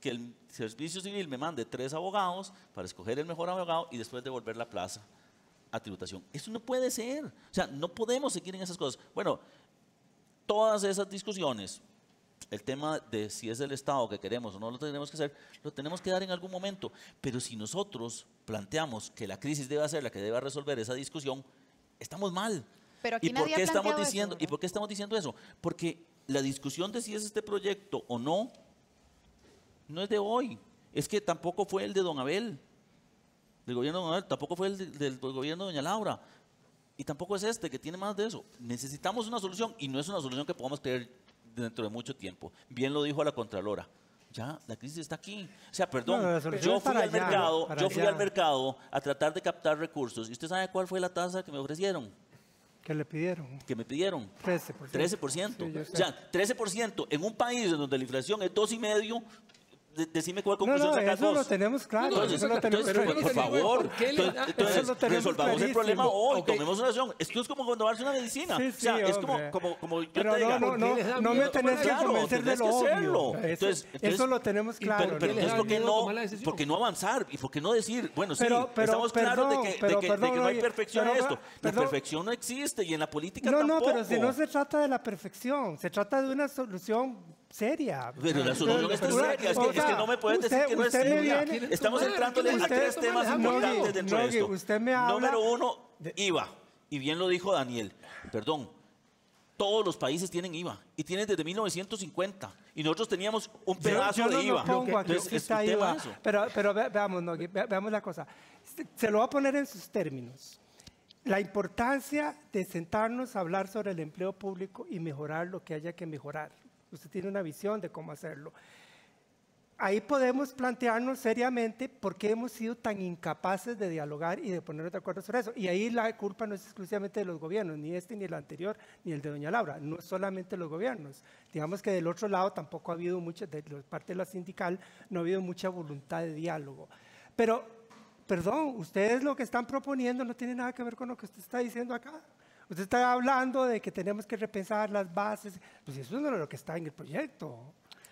que el Servicio Civil me mande 3 abogados para escoger el mejor abogado y después devolver la plaza a tributación. Eso no puede ser. O sea, no podemos seguir en esas cosas. Bueno, todas esas discusiones, el tema de si es el Estado que queremos o no lo tenemos que hacer, lo tenemos que dar en algún momento. Pero si nosotros planteamos que la crisis debe ser la que deba resolver esa discusión, estamos mal. Pero aquí ¿Y por nadie qué ha estamos planteado diciendo eso, y por qué estamos diciendo eso? Porque la discusión de si es este proyecto o no es de hoy. Es que tampoco fue el de don Abel, del gobierno de don Abel, tampoco fue el del gobierno de doña Laura, y tampoco es este que tiene más de eso. Necesitamos una solución y no es una solución que podamos creer dentro de mucho tiempo. Bien lo dijo la Contralora. Ya, la crisis está aquí. O sea, perdón, No, la solución yo es fui para al allá, mercado, para yo fui allá. al mercado a tratar de captar recursos. ¿Y usted sabe cuál fue la tasa que me ofrecieron? ¿Qué le pidieron? Que me pidieron. 13%. 13%. Sí, yo sé. O sea, 13% en un país en donde la inflación es 2,5%. Decime cuál No, conclusión no, sacas eso vos. lo tenemos claro. Entonces, eso lo tenemos entonces, claro. por favor, ¿por qué le da- entonces, Eso lo tenemos resolvamos el clarísimo. problema hoy, Ok. tomemos una acción. Esto es como cuando darse una medicina. Sí, O sea, sí, es hombre. como yo Pero te diga, no ¿por qué les da me miedo tenés tomar que la convencer de tenés lo que obvio. hacerlo. Eso lo tenemos claro. Pero les entonces, da ¿por qué miedo tomar la decisión? ¿por qué no avanzar? ¿Y por qué no decir, bueno, sí, Pero, estamos claros de que perdón, no hay oye, perfección en pero, esto? La perdón. perfección no existe y en la política No, tampoco. pero si no se trata de la perfección, se trata de una solución seria. Pero la solución está Una- seria, es o que sea, no me puedes decir usted- que no es usted me seria. viene- Estamos entrándole a usted- tres temas usted- importantes dentro de Nogui, esto. usted me habla- Número uno, IVA. Y bien lo dijo Daniel. Perdón. Todos los países tienen IVA y tienen desde 1950 y nosotros teníamos un pedazo yo no de IVA. lo pongo a que Entonces, es exista un tema IVA, eso. pero veamos, Nogui, veamos la cosa. Se lo voy a poner en sus términos. La importancia de sentarnos a hablar sobre el empleo público y mejorar lo que haya que mejorar. Usted tiene una visión de cómo hacerlo. Ahí podemos plantearnos seriamente por qué hemos sido tan incapaces de dialogar y de ponernos de acuerdo sobre eso. Y ahí la culpa no es exclusivamente de los gobiernos, ni este, ni el anterior, ni el de doña Laura. No es solamente los gobiernos. Digamos que del otro lado tampoco ha habido mucha, de parte de la sindical, no ha habido mucha voluntad de diálogo. Pero, perdón, ustedes lo que están proponiendo no tiene nada que ver con lo que usted está diciendo acá. Usted está hablando de que tenemos que repensar las bases. Pues eso no es lo que está en el proyecto.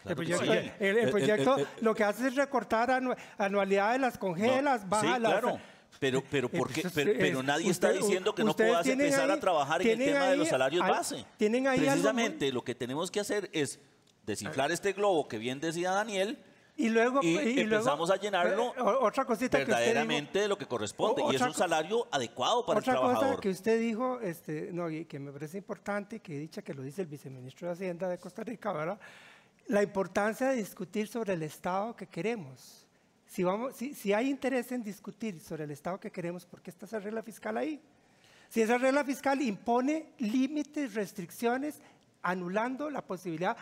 Claro El que proyecto, sí. el proyecto lo que hace es recortar anualidades, las congelas, No, baja sí, las... claro. Pero, ¿por qué? Entonces, Pero nadie está usted- diciendo que no ustedes puedas tienen empezar ahí- a trabajar en el tienen tema de ahí los salarios al- base. tienen ahí algo muy- Precisamente lo que tenemos que hacer es desinflar este globo que bien decía Daniel Y luego, y luego- empezamos a llenarlo otra cosita que usted dijo, verdaderamente de lo que corresponde. Y es otra un salario adecuado para el otra cosa trabajador. que usted dijo, no, y que me parece importante, que dicha que lo dice el viceministro de Hacienda de Costa Rica, ¿verdad? La importancia de discutir sobre el Estado que queremos. Si hay interés en discutir sobre el Estado que queremos, ¿por qué está esa regla fiscal ahí? Si esa regla fiscal impone límites, restricciones, anulando la posibilidad,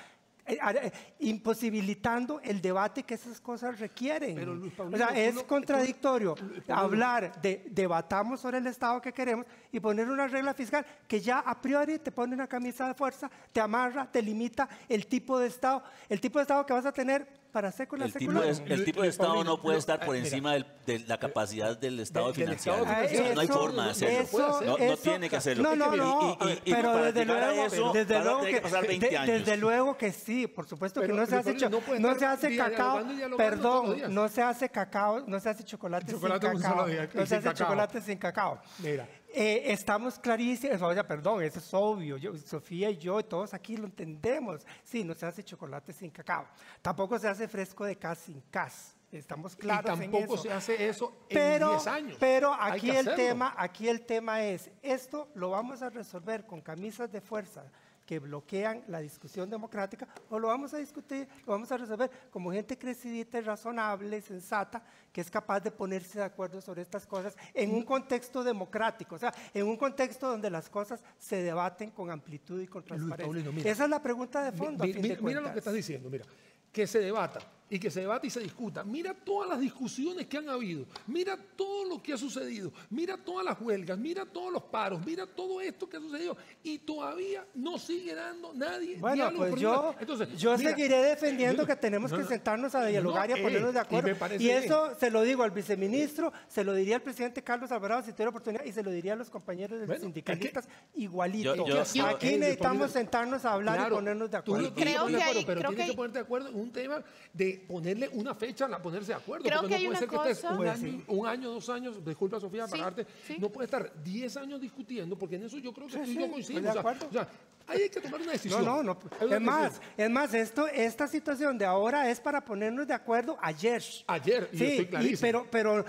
imposibilitando el debate que esas cosas requieren. Pero, Luis O Paulino, sea, tú es no- contradictorio Paulino. hablar de debatamos sobre el Estado que queremos y poner una regla fiscal que ya a priori te pone una camisa de fuerza, te amarra, te limita el tipo de Estado que vas a tener para séculas El tipo seculares. de, el tipo de Luis Estado Paulino, no puede no, estar por mira. encima de la capacidad del Estado Del financiero. Estado financiero. No hay forma de hacerlo. No tiene que hacerlo. No, Y pero para desde llegar a luego, eso, desde van a luego tener que pasar 20 años. desde luego que sí, por supuesto que Pero, no se hace, Luis Paulino, no puede no estar se hace cacao, dialogando y dialogando todos los perdón, días. no se hace cacao, no se hace chocolate sin Chocolate un cacao, solo día, y no se sin hace cacao. chocolate sin cacao. Mira. Estamos clarísimos, o sea, perdón, eso es obvio, Sofía y yo, y todos aquí lo entendemos. Sí, no se hace chocolate sin cacao. Tampoco se hace fresco de cas sin cas. Estamos claros y tampoco en eso. se hace eso Pero, en 10 años. pero Hay aquí que el hacerlo. tema es, esto lo vamos a resolver con camisas de fuerza que bloquean la discusión democrática, o lo vamos a discutir, lo vamos a resolver como gente crecidita y razonable, sensata, que es capaz de ponerse de acuerdo sobre estas cosas en un contexto democrático, o sea, en un contexto donde las cosas se debaten con amplitud y con transparencia. Paulino, mira. Esa es la pregunta de fondo, a fin de Mira lo cuentas. que estás diciendo, mira. Que se debata y se discuta. Mira todas las discusiones que han habido. Mira todo lo que ha sucedido. Mira todas las huelgas. Mira todos los paros. Mira todo esto que ha sucedido. Y todavía no sigue dando nadie Bueno, diálogo pues por yo, ningún lado. Entonces, yo mira, seguiré defendiendo yo- que tenemos no, que no, sentarnos a dialogar y a no, ponernos de y acuerdo. me parece Y eso bien. se lo digo al viceministro, se lo diría al presidente Carlos Alvarado si tuviera oportunidad y se lo diría a los compañeros Bueno, sindicalistas igualito. yo- Aquí necesitamos sentarnos a hablar Claro, y ponernos de tú acuerdo. tienes Creo poner de que acuerdo, hay- pero creo tienes que que ponerte de acuerdo en un tema de ponerle una fecha a ponerse de acuerdo. Creo porque que hay no puede una ser que estés cosa- Pues sí. un año, 2 años, disculpa Sofía, Sí, pagarte, sí. no puede estar 10 años discutiendo, porque en eso yo creo que tú y sí, yo estoy coincidimos. de acuerdo. O sea, ahí hay que tomar una decisión. No. Hay una Es más, esta situación de ahora es para ponernos de acuerdo ayer. Ayer, y estoy clarísimo. pero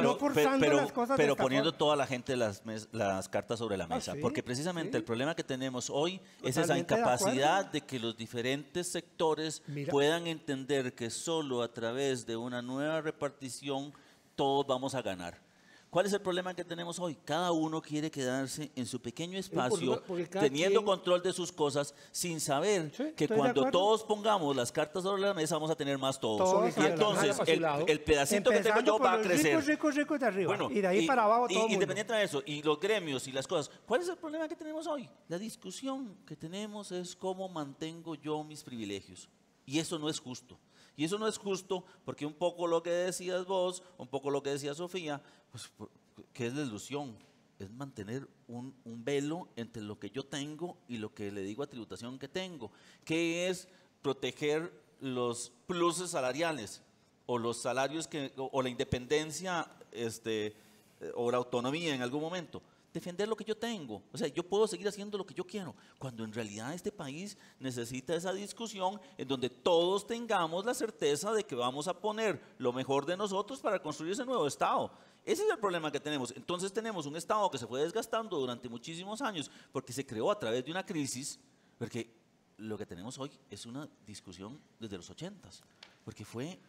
no forzando las cosas de pero esta poniendo forma. toda la gente las cartas sobre la mesa. sí, Porque precisamente sí. el problema que tenemos hoy es esa Totalmente de incapacidad acuerdo. de que los diferentes sectores Mira. puedan entender que solo a través de una nueva repartición todos vamos a ganar. ¿Cuál es el problema que tenemos hoy? Cada uno quiere quedarse en su pequeño espacio, porque cada teniendo quien... control de sus cosas, sin saber Sí, que estoy de cuando acuerdo. todos pongamos las cartas sobre la mesa vamos a tener más todos. Todos Y a la entonces mesa. el pedacito que tengo yo por va a los crecer. ricos de arriba. Bueno, y de ahí para abajo todo el mundo. independiente de eso, y los gremios y las cosas, ¿cuál es el problema que tenemos hoy? La discusión que tenemos es cómo mantengo yo mis privilegios. Y eso no es justo. Y eso no es justo porque un poco lo que decías vos, un poco lo que decía Sofía, pues, ¿qué es la ilusión? Es mantener un velo entre lo que yo tengo y lo que le digo a tributación que tengo. ¿Qué es proteger los pluses salariales o los salarios o la independencia o la autonomía en algún momento? Defender lo que yo tengo. O sea, yo puedo seguir haciendo lo que yo quiero, cuando en realidad este país necesita esa discusión en donde todos tengamos la certeza de que vamos a poner lo mejor de nosotros para construir ese nuevo Estado. Ese es el problema que tenemos. Entonces tenemos un Estado que se fue desgastando durante muchísimos años porque se creó a través de una crisis, porque lo que tenemos hoy es una discusión desde los 80s, porque fue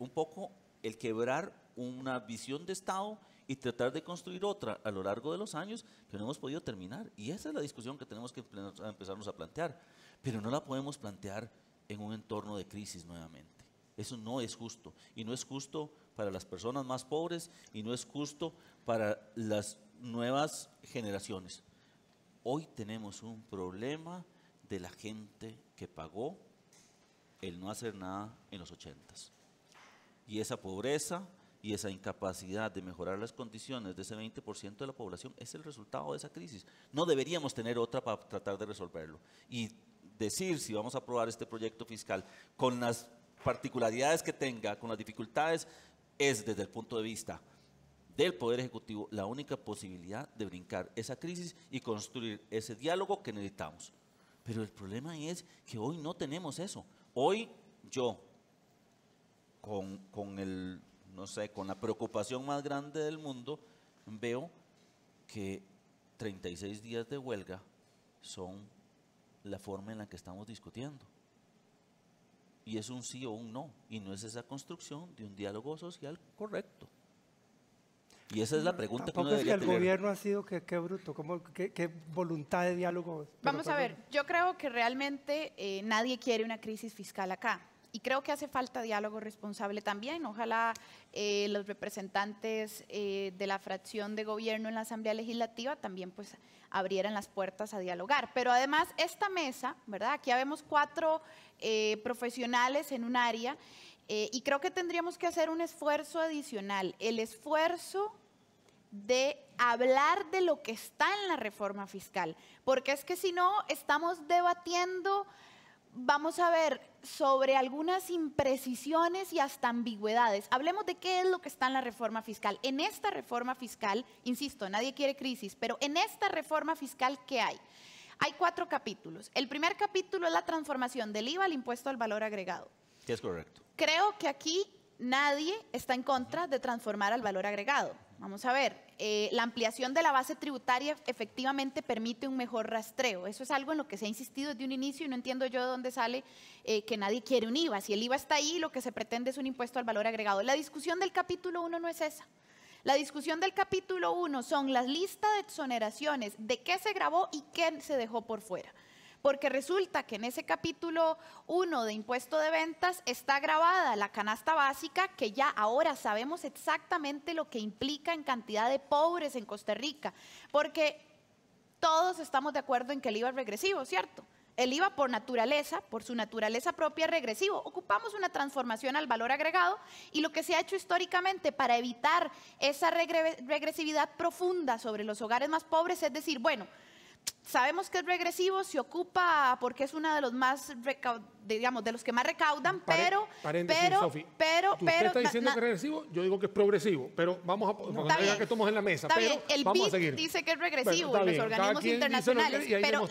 un poco el quebrar una visión de Estado y tratar de construir otra a lo largo de los años que no hemos podido terminar. Y esa es la discusión que tenemos que empezarnos a plantear. Pero no la podemos plantear en un entorno de crisis nuevamente. Eso no es justo. Y no es justo para las personas más pobres y no es justo para las nuevas generaciones. Hoy tenemos un problema de la gente que pagó el no hacer nada en los 80s. Y esa pobreza y esa incapacidad de mejorar las condiciones de ese 20% de la población es el resultado de esa crisis. No deberíamos tener otra para tratar de resolverlo. Y decir si vamos a aprobar este proyecto fiscal con las particularidades que tenga, con las dificultades, es desde el punto de vista del Poder Ejecutivo la única posibilidad de brincar esa crisis y construir ese diálogo que necesitamos. Pero el problema es que hoy no tenemos eso. Hoy yo, con la preocupación más grande del mundo, veo que 36 días de huelga son la forma en la que estamos discutiendo. Y es un sí o un no, y no es esa construcción de un diálogo social correcto. Y esa es la pregunta que uno debería tener. El gobierno ha sido qué bruto, qué voluntad de diálogo. Vamos a ver, yo creo que realmente nadie quiere una crisis fiscal acá. Y creo que hace falta diálogo responsable también. Ojalá los representantes de la fracción de gobierno en la Asamblea Legislativa también pues abrieran las puertas a dialogar. Pero además esta mesa, ¿verdad? Aquí habemos 4 profesionales en un área y creo que tendríamos que hacer un esfuerzo adicional. El esfuerzo de hablar de lo que está en la reforma fiscal. Porque es que si no, estamos debatiendo, vamos a ver, sobre algunas imprecisiones y hasta ambigüedades. Hablemos de qué es lo que está en la reforma fiscal. En esta reforma fiscal, insisto, nadie quiere crisis, pero en esta reforma fiscal, ¿qué hay? Hay 4 capítulos. El primer capítulo es la transformación del IVA al impuesto al valor agregado. Que es correcto. Creo que aquí nadie está en contra de transformar al valor agregado. Vamos a ver, la ampliación de la base tributaria efectivamente permite un mejor rastreo. Eso es algo en lo que se ha insistido desde un inicio y no entiendo yo de dónde sale que nadie quiere un IVA. Si el IVA está ahí, lo que se pretende es un impuesto al valor agregado. La discusión del capítulo 1 no es esa. La discusión del capítulo 1 son las listas de exoneraciones, de qué se grabó y qué se dejó por fuera. Porque resulta que en ese capítulo 1 de impuesto de ventas está grabada la canasta básica, que ya ahora sabemos exactamente lo que implica en cantidad de pobres en Costa Rica, porque todos estamos de acuerdo en que el IVA es regresivo, ¿cierto? El IVA por naturaleza, por su naturaleza propia es regresivo. Ocupamos una transformación al valor agregado y lo que se ha hecho históricamente para evitar esa regresividad profunda sobre los hogares más pobres es decir, bueno, sabemos que es regresivo, se ocupa porque es uno de los más, digamos, de los que más recaudan, pero usted está diciendo que es regresivo, yo digo que es progresivo, pero vamos a poner que estamos en la mesa. Está pero bien, el vamos BID a seguir. dice que es regresivo, bueno, los organismos internacionales, pero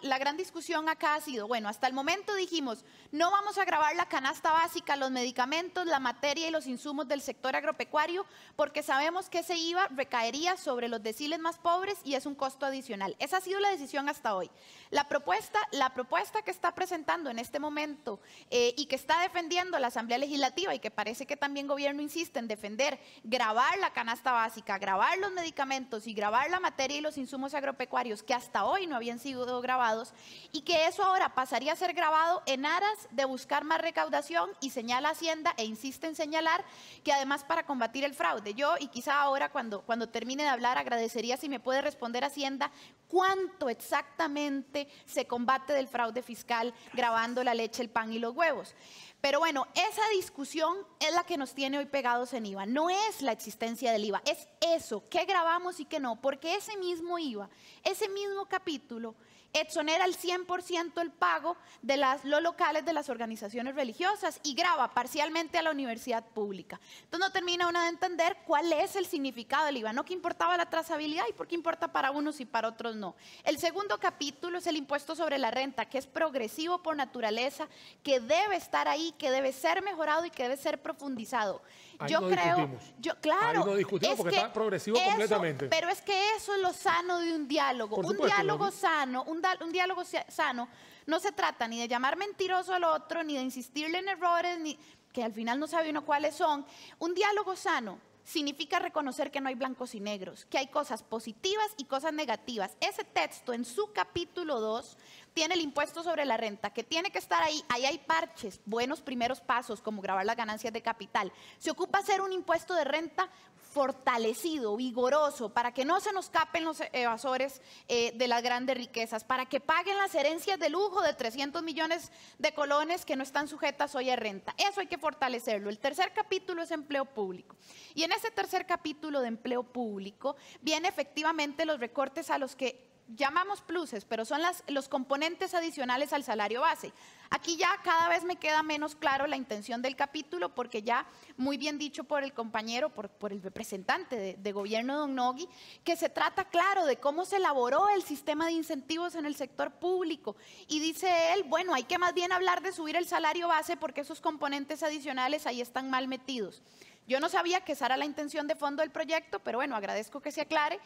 la gran discusión acá ha sido, bueno, hasta el momento dijimos, no vamos a gravar la canasta básica, los medicamentos, la materia y los insumos del sector agropecuario, porque sabemos que ese IVA recaería sobre los deciles más pobres y es un costo adicional. Esa ha sido la decisión hasta hoy. La propuesta que está está presentando en este momento y que está defendiendo la Asamblea Legislativa y que parece que también el gobierno insiste en defender gravar la canasta básica, gravar los medicamentos y gravar la materia y los insumos agropecuarios que hasta hoy no habían sido grabados, y que eso ahora pasaría a ser grabado en aras de buscar más recaudación, y señala Hacienda e insiste en señalar que además para combatir el fraude. Yo, y quizá ahora cuando termine de hablar, agradecería si me puede responder Hacienda cuánto exactamente se combate del fraude fiscal grabando la leche, el pan y los huevos. Pero bueno, esa discusión es la que nos tiene hoy pegados en IVA. No es la existencia del IVA, es eso, qué grabamos y qué no, porque ese mismo IVA, ese mismo capítulo, exonera al 100% el pago de los locales de las organizaciones religiosas y grava parcialmente a la universidad pública. Entonces no termina uno de entender cuál es el significado del IVA, no que importaba la trazabilidad y por qué importa para unos y para otros no. El segundo capítulo es el impuesto sobre la renta, que es progresivo por naturaleza, que debe estar ahí, que debe ser mejorado y que debe ser profundizado. Ahí Yo no creo, discutimos. claro, Ahí no discutimos porque está progresivo completamente. Pero es que eso es lo sano de un diálogo. Por Un supuesto, diálogo ¿no? sano, un diálogo sano no se trata ni de llamar mentiroso al otro, ni de insistirle en errores, ni que al final no sabe uno cuáles son. Un diálogo sano significa reconocer que no hay blancos y negros, que hay cosas positivas y cosas negativas. Ese texto en su capítulo 2 tiene el impuesto sobre la renta, que tiene que estar ahí. Ahí hay parches, buenos primeros pasos, como gravar las ganancias de capital. Se ocupa hacer un impuesto de renta fortalecido, vigoroso, para que no se nos escapen los evasores de las grandes riquezas, para que paguen las herencias de lujo de 300 millones de colones que no están sujetas hoy a renta. Eso hay que fortalecerlo. El tercer capítulo es empleo público. Y en ese tercer capítulo de empleo público viene efectivamente los recortes a los que llamamos pluses, pero son los componentes adicionales al salario base. Aquí ya cada vez me queda menos claro la intención del capítulo, porque ya muy bien dicho por el compañero, por el representante de gobierno, don Nogui, que se trata, claro, de cómo se elaboró el sistema de incentivos en el sector público. Y dice él, bueno, hay que más bien hablar de subir el salario base porque esos componentes adicionales ahí están mal metidos. Yo no sabía que esa era la intención de fondo del proyecto, pero bueno, agradezco que se aclare.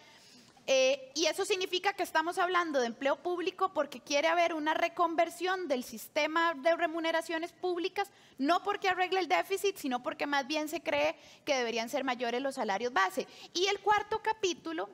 Y eso significa que estamos hablando de empleo público porque quiere haber una reconversión del sistema de remuneraciones públicas, no porque arregle el déficit, sino porque más bien se cree que deberían ser mayores los salarios base. Y el cuarto capítulo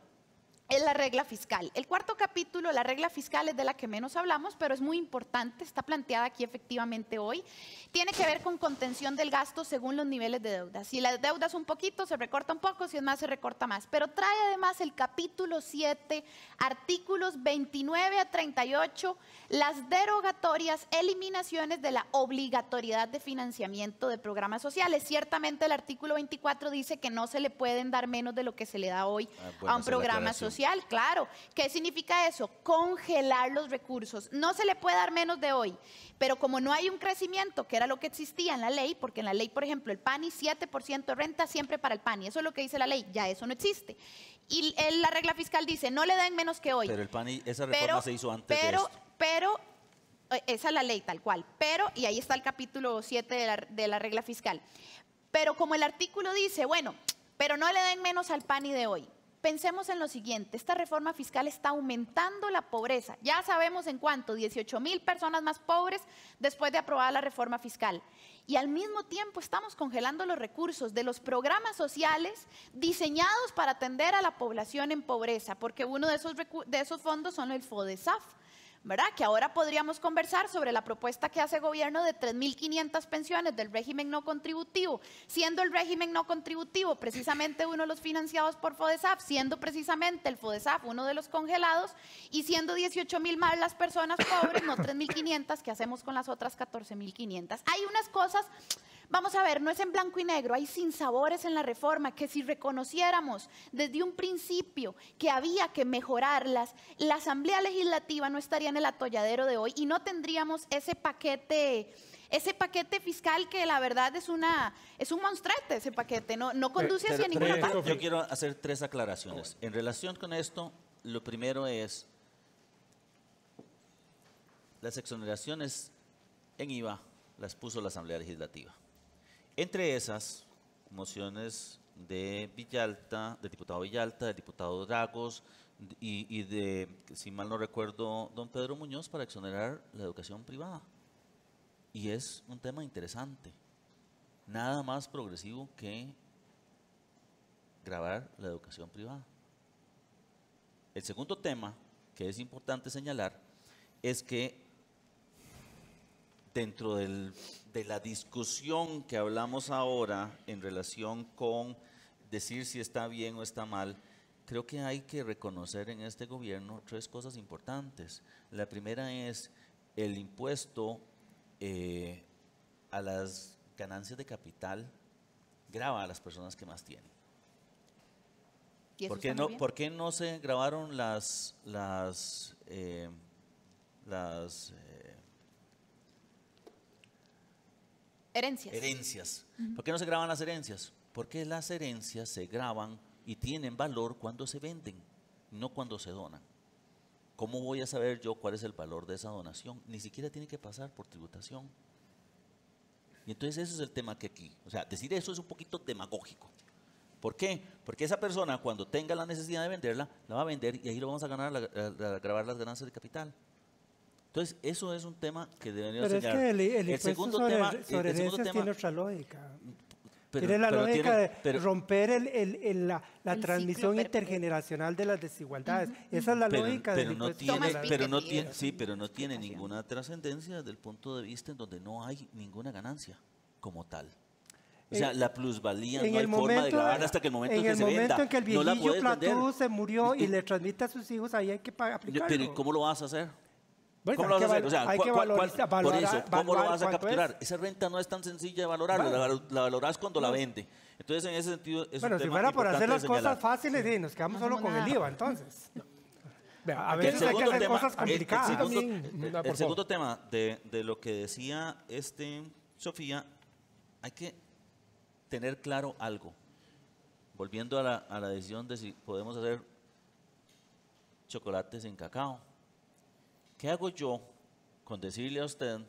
es la regla fiscal. El cuarto capítulo, la regla fiscal, es de la que menos hablamos, pero es muy importante, está planteada aquí efectivamente hoy. Tiene que ver con contención del gasto según los niveles de deuda. Si la deuda es un poquito, se recorta un poco, si es más, se recorta más. Pero trae además el capítulo 7, artículos 29 a 38, las derogatorias, eliminaciones de la obligatoriedad de financiamiento de programas sociales. Ciertamente el artículo 24 dice que no se le pueden dar menos de lo que se le da hoy a un programa social. Claro. ¿Qué significa eso? Congelar los recursos. No se le puede dar menos de hoy, pero como no hay un crecimiento, que era lo que existía en la ley, porque en la ley, por ejemplo, el PANI, 7% de renta siempre para el PANI, eso es lo que dice la ley, ya eso no existe. Y la regla fiscal dice, no le den menos que hoy. Pero el PANI, esa reforma se hizo antes de esto. Pero esa es la ley tal cual, y ahí está el capítulo 7 de la regla fiscal. Pero como el artículo dice, bueno, pero no le den menos al PANI de hoy. Pensemos en lo siguiente, esta reforma fiscal está aumentando la pobreza. Ya sabemos en cuánto, 18,000 personas más pobres después de aprobada la reforma fiscal. Y al mismo tiempo estamos congelando los recursos de los programas sociales diseñados para atender a la población en pobreza, porque uno de esos fondos son el FODESAF, ¿verdad? Que ahora podríamos conversar sobre la propuesta que hace el gobierno de 3.500 pensiones del régimen no contributivo, siendo el régimen no contributivo precisamente uno de los financiados por FODESAF, siendo precisamente el FODESAF uno de los congelados y siendo 18,000 más las personas pobres, no 3.500, que hacemos con las otras 14.500. Hay unas cosas... Vamos a ver, no es en blanco y negro, hay sinsabores en la reforma que si reconociéramos desde un principio que había que mejorarlas, la Asamblea Legislativa no estaría en el atolladero de hoy y no tendríamos ese paquete fiscal que la verdad es un monstruete, ese paquete, no conduce hacia ninguna parte. Yo quiero hacer 3 aclaraciones. En relación con esto, lo primero es, las exoneraciones en IVA las puso la Asamblea Legislativa. Entre esas mociones de Villalta, del diputado Villalta, del diputado Dragos y de, si mal no recuerdo, don Pedro Muñoz para exonerar la educación privada. Y es un tema interesante. Nada más progresivo que gravar la educación privada. El segundo tema que es importante señalar es que dentro de la discusión que hablamos ahora en relación con decir si está bien o está mal, creo que hay que reconocer en este gobierno 3 cosas importantes. La primera es el impuesto a las ganancias de capital grava a las personas que más tienen. ¿Por qué no se grabaron las herencias? ¿Por qué no se graban las herencias? Porque las herencias se graban y tienen valor cuando se venden, no cuando se donan. ¿Cómo voy a saber yo cuál es el valor de esa donación? Ni siquiera tiene que pasar por tributación. Y entonces ese es el tema que aquí, o sea, decir eso es un poquito demagógico. ¿Por qué? Porque esa persona cuando tenga la necesidad de venderla, la va a vender y ahí lo vamos a ganar a grabar las ganancias de capital. Entonces, eso es un tema que deberíamos señalar. Pero es que el impuesto sobre herencias tiene otra lógica. Tiene la lógica de romper la transmisión intergeneracional de las desigualdades. Esa es la lógica del impuesto. Pero no tiene ninguna trascendencia desde el punto de vista en donde no hay ninguna ganancia como tal. O sea, la plusvalía no hay forma de grabar hasta que el momento en que se venda. En el momento en que el viejillo Platú se murió y le transmite a sus hijos, ahí hay que aplicarlo. Pero ¿y cómo lo vas a hacer? Bueno, ¿Cómo lo vas a hacer? O sea, hay que valorar, por eso, ¿cómo lo vas a capturar? Esa renta no es tan sencilla de valorar, la valorás cuando la vende. Entonces, en ese sentido, es un tema si fuera por hacer las señalar. cosas fáciles, sí, nos quedamos solo con el IVA, entonces. A veces hay que hacer cosas complicadas. El segundo tema de lo que decía Sofía, hay que tener claro algo. Volviendo a la decisión de si podemos hacer chocolates en cacao. ¿Qué hago yo con decirle a usted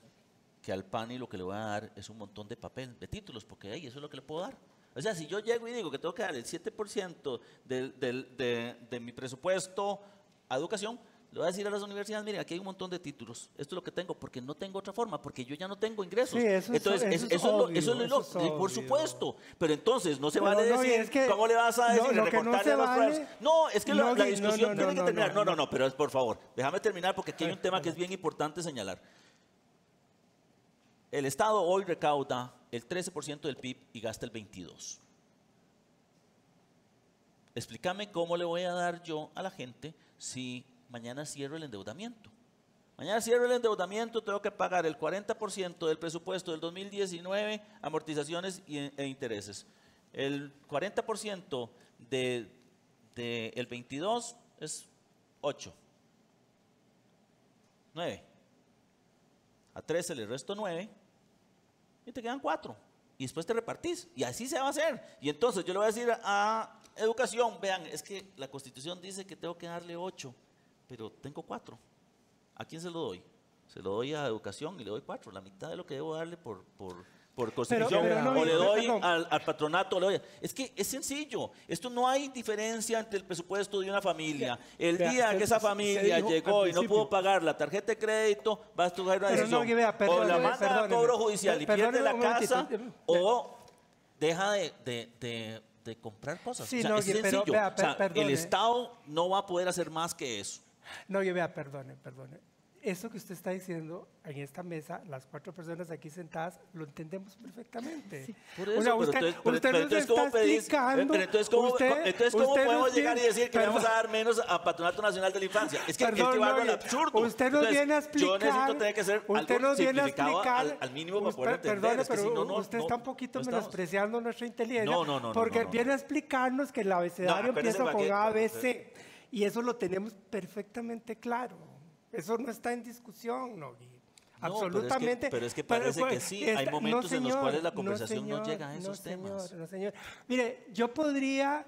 que al PANI lo que le voy a dar es un montón de papel, de títulos? Porque ahí eso es lo que le puedo dar. O sea, si yo llego y digo que tengo que dar el 7% de mi presupuesto a educación, le voy a decir a las universidades, miren, aquí hay un montón de títulos. Esto es lo que tengo, porque no tengo otra forma, porque yo ya no tengo ingresos. Sí, eso es obvio. Por supuesto. Pero entonces no se vale decir, ¿cómo le vas a decir? Recortarle a los profes. No, es que la discusión tiene que terminar. No, pero por favor, déjame terminar porque aquí hay un tema que es bien importante señalar. El Estado hoy recauda el 13% del PIB y gasta el 22%. Explícame cómo le voy a dar yo a la gente si mañana cierro el endeudamiento. Mañana cierro el endeudamiento, tengo que pagar el 40% del presupuesto del 2019, amortizaciones e intereses. El 40% del 22 es 8. 9. A 13 le resto 9 y te quedan 4. Y después te repartís. Y así se va a hacer. Y entonces yo le voy a decir a educación, vean, es que la Constitución dice que tengo que darle 8. Pero tengo 4. ¿A quién se lo doy? Se lo doy a educación y le doy 4, la mitad de lo que debo darle por Constitución. O le doy al patronato. Es que es sencillo. Esto no hay diferencia entre el presupuesto de una familia. El día que esa familia llegó y no pudo pagar la tarjeta de crédito, va a tomar una decisión. O la manda a cobro judicial y pierde la casa, o deja de comprar cosas. Sí, o sea, es sencillo. El Estado no va a poder hacer más que eso. No, perdone. Eso que usted está diciendo en esta mesa, las 4 personas aquí sentadas, lo entendemos perfectamente. Sí, por eso, usted entonces, ¿cómo pedís? Entonces, ¿cómo podemos llegar y decir que le vamos a dar menos a Patronato Nacional de la Infancia? Es que es llevarlo al absurdo. Usted nos viene a explicar. Yo necesito tener que ser algo simplificado al mínimo para poder entender. Perdone, pero usted está un poquito menospreciando nuestra inteligencia. Porque viene a explicarnos que el abecedario empieza con ABC. Y eso lo tenemos perfectamente claro. Eso no está en discusión, Nogui. Absolutamente. Pero es que parece que sí. Hay momentos en los cuales la conversación no llega a esos temas. No, señor. Mire, yo podría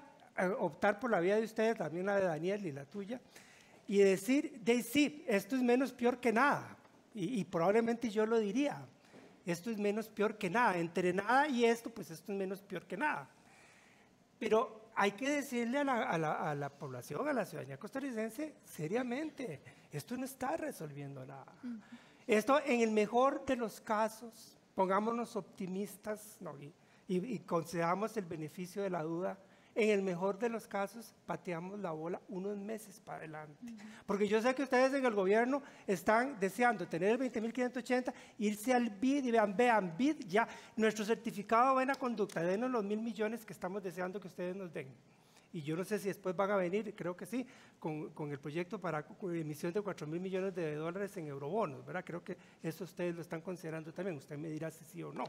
optar por la vía de ustedes, también la de Daniel y la tuya, y decir, sí, esto es menos peor que nada. Y probablemente yo lo diría. Esto es menos peor que nada. Entre nada y esto, pues esto es menos peor que nada. Pero hay que decirle a la población, a la ciudadanía costarricense, seriamente, esto no está resolviendo nada. Esto, en el mejor de los casos, pongámonos optimistas, ¿no? y concedamos el beneficio de la duda, en el mejor de los casos pateamos la bola unos meses para adelante. Porque yo sé que ustedes en el gobierno están deseando tener el 20.580, irse al BID y vean, BID ya, nuestro certificado de buena conducta, denos los 1.000 millones que estamos deseando que ustedes nos den. Y yo no sé si después van a venir, creo que sí, con el proyecto para emisión de 4.000 millones de dólares en eurobonos, ¿verdad? Creo que eso ustedes lo están considerando también, usted me dirá si sí o no.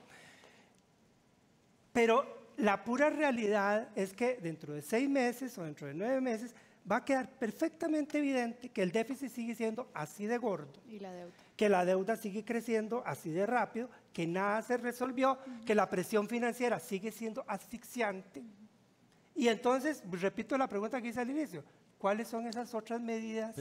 Pero la pura realidad es que dentro de 6 meses o dentro de 9 meses va a quedar perfectamente evidente que el déficit sigue siendo así de gordo, Y la deuda. que la deuda sigue creciendo así de rápido, que nada se resolvió, que la presión financiera sigue siendo asfixiante. Y entonces, repito la pregunta que hice al inicio, ¿cuáles son esas otras medidas?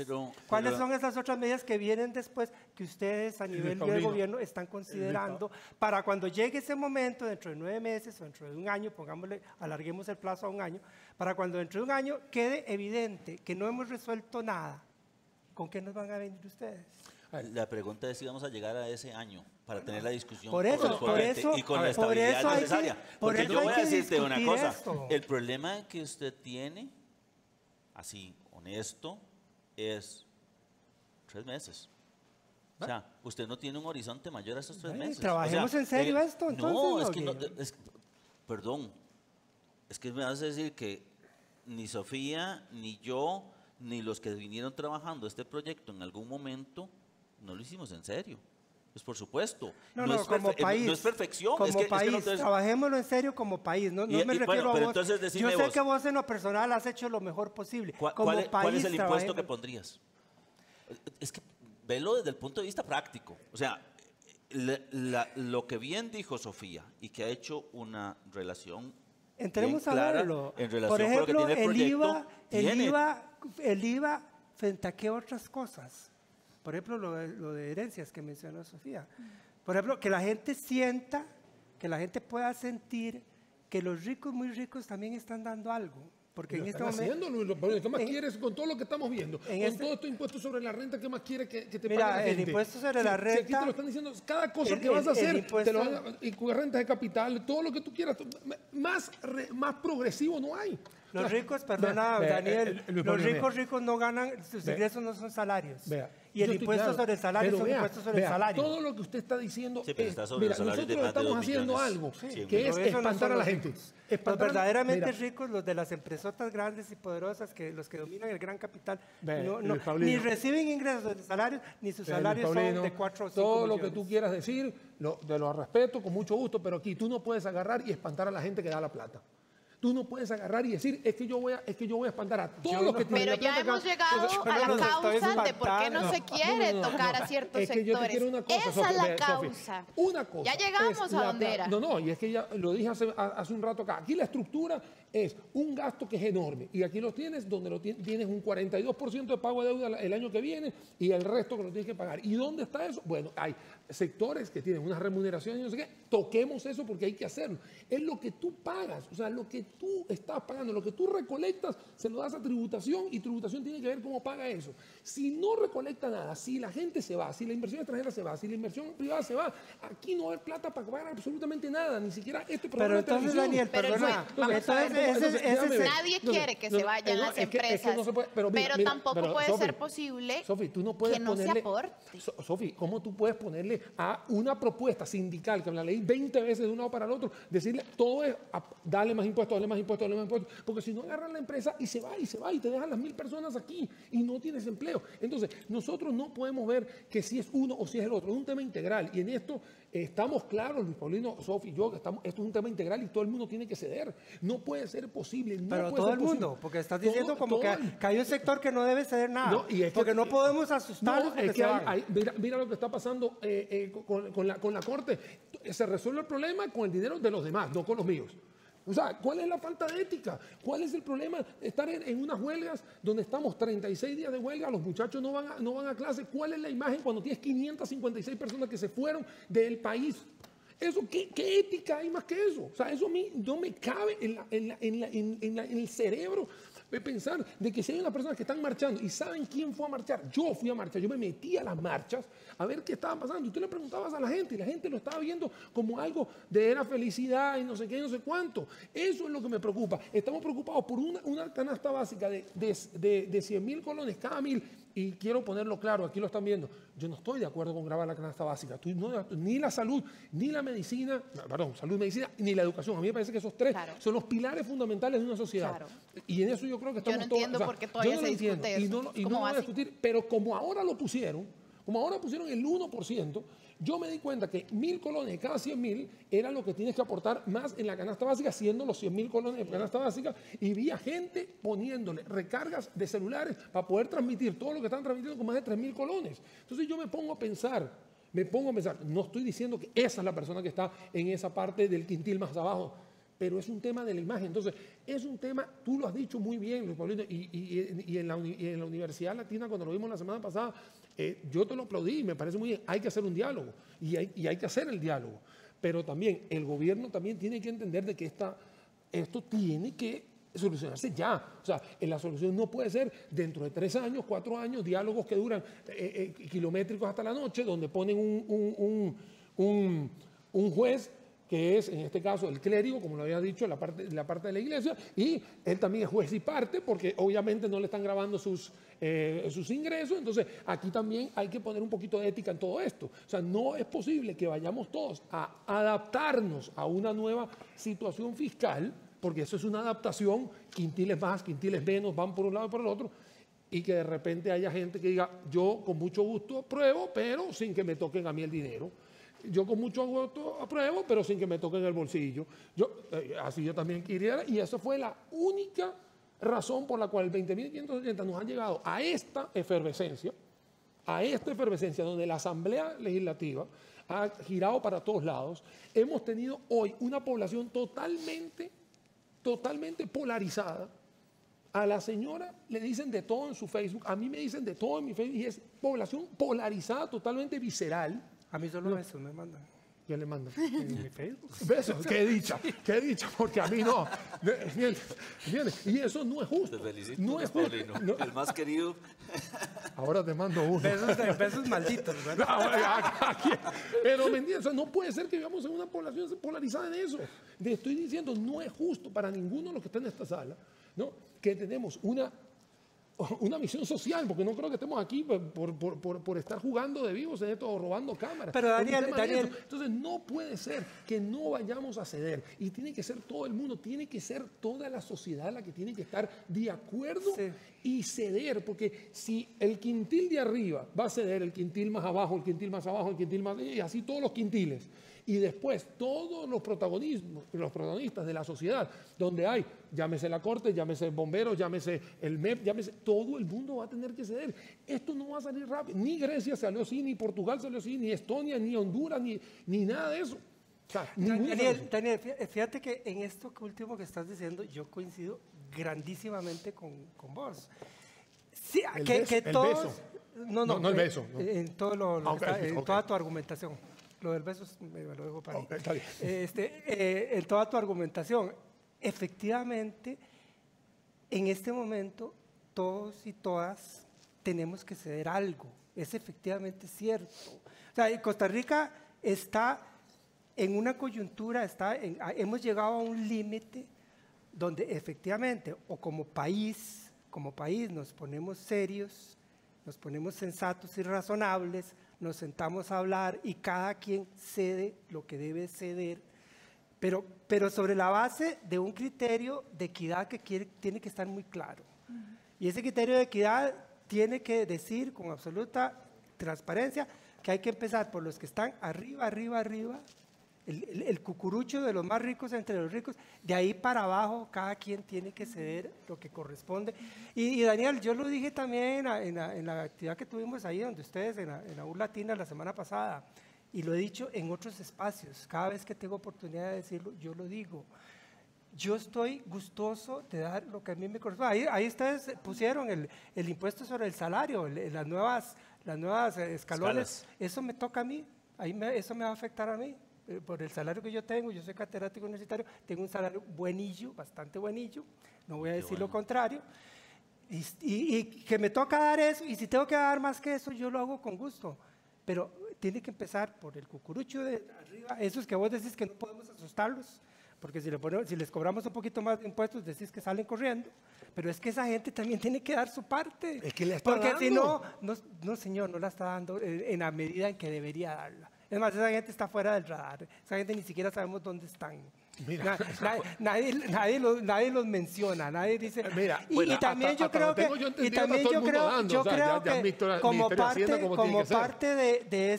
¿Cuáles son esas otras medidas que vienen después que ustedes a nivel del gobierno están considerando para cuando llegue ese momento, dentro de 9 meses o dentro de un año, pongámosle, alarguemos el plazo a un año, para cuando dentro de un año quede evidente que no hemos resuelto nada, ¿con qué nos van a venir ustedes? La pregunta es si vamos a llegar a ese año para tener la discusión por eso, y con la estabilidad necesaria. Porque yo voy a decirte una cosa, esto. el problema que usted tiene, así, honesto, es 3 meses. O sea, usted no tiene un horizonte mayor a esos 3 meses. ¿Trabajemos en serio esto? Entonces, no, es que no, perdón, es que me vas a decir que ni Sofía, ni yo, ni los que vinieron trabajando este proyecto en algún momento, no lo hicimos en serio. Pues por supuesto. No es como país. No es perfección. Como país, no trabajémoslo en serio como país. No me refiero bueno, a pero vos. entonces Yo sé vos, que vos en lo personal has hecho lo mejor posible. ¿Cuál es el impuesto que pondrías? Es que velo desde el punto de vista práctico. O sea, lo que bien dijo Sofía y que ha hecho una relación entremos bien clara a verlo. en relación Por ejemplo, con lo que tiene el proyecto. el IVA frente a qué otras cosas. Por ejemplo, lo de herencias que mencionó Sofía. Por ejemplo, que la gente sienta, que la gente pueda sentir que los ricos, muy ricos, también están dando algo. Porque en este momento... ¿Qué más quieres con todo lo que estamos viendo? Con todo este impuesto sobre la renta, ¿qué más quieres que te pague la gente? Mira, el impuesto sobre la renta... Aquí te lo están diciendo, cada cosa que vas a hacer, te lo van a, y con rentas de capital, todo lo que tú quieras, más progresivo no hay. Los ricos, perdona, Daniel, los ricos no ganan, sus ingresos no son salarios. Y el impuesto sobre el salario son impuestos sobre el salario. Todo lo que usted está diciendo sí, pero está sobre mira, nosotros estamos haciendo algo que es espantar a la gente. Los verdaderamente ricos, los de las empresotas grandes y poderosas, los que dominan el gran capital, ni reciben ingresos de salarios, ni sus salarios son de 4 o 5 todo millones. lo que tú quieras decir, te lo respeto con mucho gusto, pero aquí tú no puedes agarrar y espantar a la gente que da la plata. Tú no puedes agarrar y decir, es que yo voy a espantar a todos los que tienen Pero la plata. ya hemos llegado a la causa de por qué no se quiere tocar a ciertos es que yo te sectores. quiero una cosa, Esa es la Sophie, causa. Una cosa. Ya llegamos a donde era. No, y es que ya lo dije hace un rato acá. Aquí la estructura es un gasto que es enorme. Y aquí lo tienes donde tienes un 42% de pago de deuda el año que viene y el resto que lo tienes que pagar. ¿Y dónde está eso? Bueno, hay sectores que tienen unas remuneraciones y no sé qué. Toquemos eso porque hay que hacerlo. Es lo que tú pagas, o sea, lo que tú estás pagando, lo que tú recolectas, se lo das a tributación y tributación tiene que ver cómo paga eso. Si no recolecta nada, si la gente se va, si la inversión extranjera se va, si la inversión privada se va, aquí no hay plata para pagar absolutamente nada, ni siquiera este programa de televisión. Daniel, perdona, nadie quiere que se vayan las empresas, pero tampoco puede ser posible que no se aporte. Sofi, ¿cómo tú puedes ponerle a una propuesta sindical que me la leí 20 veces de un lado para el otro, decirle todo es darle más impuestos, darle más impuestos, darle más impuestos? Porque si no agarran la empresa y se va y te dejan las 1.000 personas aquí y no tienes empleo. Entonces, nosotros no podemos ver que si es uno o si es el otro, es un tema integral y en esto estamos claros, Luis Paulino, Sofi y yo, esto es un tema integral y todo el mundo tiene que ceder. No puede ser posible. Pero todo el mundo, porque estás diciendo que hay un sector que no debe ceder nada, porque no podemos asustarlos porque se van. Mira lo que está pasando con la Corte. Se resuelve el problema con el dinero de los demás, no con los míos. O sea, ¿cuál es la falta de ética? ¿Cuál es el problema de estar en unas huelgas donde estamos 36 días de huelga, los muchachos no van a clase? ¿Cuál es la imagen cuando tienes 556 personas que se fueron del país? Eso, ¿qué ética hay más que eso? O sea, eso a mí no me cabe en el cerebro de pensar de que si hay unas personas que están marchando y saben quién fue a marchar. Yo fui a marchar, yo me metí a las marchas a ver qué estaba pasando. Y tú le preguntabas a la gente y la gente lo estaba viendo como algo de era felicidad y no sé qué, no sé cuánto. Eso es lo que me preocupa. Estamos preocupados por una canasta básica de 100.000 colones cada 1.000. Y quiero ponerlo claro, aquí lo están viendo. Yo no estoy de acuerdo con grabar la canasta básica. Ni la salud, ni la medicina, perdón, salud, medicina, ni la educación. A mí me parece que esos tres son los pilares fundamentales de una sociedad. Claro. Y en eso yo creo que estamos todos... Yo no entiendo por qué todavía se discute eso. Y no lo voy a discutir, pero como ahora lo pusieron, el 1%, yo me di cuenta que 1.000 colones de cada 100.000 era lo que tienes que aportar más en la canasta básica, siendo los 100.000 colones de canasta básica, y vi a gente poniéndole recargas de celulares para poder transmitir todo lo que están transmitiendo con más de 3.000 colones. Entonces yo me pongo a pensar, no estoy diciendo que esa es la persona que está en esa parte del quintil más abajo, pero es un tema de la imagen. Entonces, es un tema, tú lo has dicho muy bien, Luis Paulino, y en la Universidad Latina, cuando lo vimos la semana pasada, yo te lo aplaudí y me parece muy bien. Hay que hacer un diálogo y hay que hacer el diálogo. Pero también el gobierno también tiene que entender de que esto tiene que solucionarse ya. O sea, la solución no puede ser dentro de 3 años, 4 años, diálogos que duran kilométricos hasta la noche, donde ponen un juez que es en este caso el clérigo, como lo había dicho, la parte de la iglesia, y él también es juez y parte, porque obviamente no le están grabando sus ingresos. Entonces aquí también hay que poner un poquito de ética en todo esto. O sea, no es posible que vayamos todos a adaptarnos a una nueva situación fiscal, porque eso es una adaptación, quintiles más, quintiles menos, van por un lado y por el otro, y que de repente haya gente que diga, yo con mucho gusto apruebo, pero sin que me toquen a mí el dinero. Yo con mucho gusto apruebo, pero sin que me toquen el bolsillo. Así yo también quería, y esa fue la única razón por la cual el 20.580 nos han llegado a esta efervescencia, donde la Asamblea Legislativa ha girado para todos lados. Hemos tenido hoy una población totalmente polarizada. A la señora le dicen de todo en su Facebook, a mí me dicen de todo en mi Facebook, y es población polarizada, totalmente visceral. A mí solo besos me mandan. ¿Quién le manda? En mi Facebook. Besos, qué dicha, porque a mí no. Y eso no es justo. Te felicito, no es justo. Paulino, el más querido. Ahora te mando uno. Besos malditos, ¿verdad? Pero ¿me entiendes? O sea, no puede ser que vivamos en una población polarizada en eso. Le estoy diciendo, no es justo para ninguno de los que están en esta sala, ¿no? Que tenemos una misión social, porque no creo que estemos aquí por estar jugando de vivos en esto o robando cámaras. Pero Daniel, entonces no puede ser que no vayamos a ceder, y tiene que ser todo el mundo, tiene que ser toda la sociedad la que tiene que estar de acuerdo y ceder, porque si el quintil de arriba va a ceder, el quintil más abajo, el quintil más abajo, el quintil más, y así todos los quintiles, y después todos los protagonistas de la sociedad, donde hay, llámese la corte, llámese bomberos, llámese el MEP, todo el mundo va a tener que ceder. Esto no va a salir rápido. Ni Grecia salió así, ni Portugal salió así, ni Estonia, ni Honduras, ni nada de eso. O sea, Daniel, fíjate que en esto último que estás diciendo, yo coincido grandísimamente con vos. Sí, el beso. No, el beso. No. En todo toda tu argumentación. Lo del beso me lo dejo para ahí. Está bien. En toda tu argumentación, efectivamente, en este momento, todos y todas tenemos que ceder algo. Es efectivamente cierto. O sea, Costa Rica está en una coyuntura, hemos llegado a un límite donde efectivamente, o como país nos ponemos serios, nos ponemos sensatos y razonables, nos sentamos a hablar y cada quien cede lo que debe ceder, pero sobre la base de un criterio de equidad que tiene que estar muy claro. Y ese criterio de equidad tiene que decir con absoluta transparencia que hay que empezar por los que están arriba, el cucurucho de los más ricos entre los ricos, de ahí para abajo cada quien tiene que ceder lo que corresponde. Y Daniel, yo lo dije también en la actividad que tuvimos ahí donde ustedes, en la U Latina la semana pasada, y lo he dicho en otros espacios, cada vez que tengo oportunidad de decirlo, yo lo digo. Yo estoy gustoso de dar lo que a mí me corresponde. Ahí ustedes pusieron el impuesto sobre el salario, las nuevas escalones. Eso me toca a mí, eso me va a afectar a mí. por el salario que yo tengo, yo soy catedrático universitario, tengo un salario buenillo, bastante buenillo, no voy a decir lo contrario, y que me toca dar eso, y si tengo que dar más que eso, yo lo hago con gusto, pero tiene que empezar por el cucurucho de arriba, esos que vos decís que no podemos asustarlos, porque si les cobramos un poquito más de impuestos, decís que salen corriendo, pero es que esa gente también tiene que dar su parte. Es que le está porque dando. si no, señor, no la está dando en la medida en que debería darla. Es más, esa gente está fuera del radar. Esa gente ni siquiera sabemos dónde están. Mira. Nadie los menciona, nadie dice. Mira, y también yo creo que, como parte de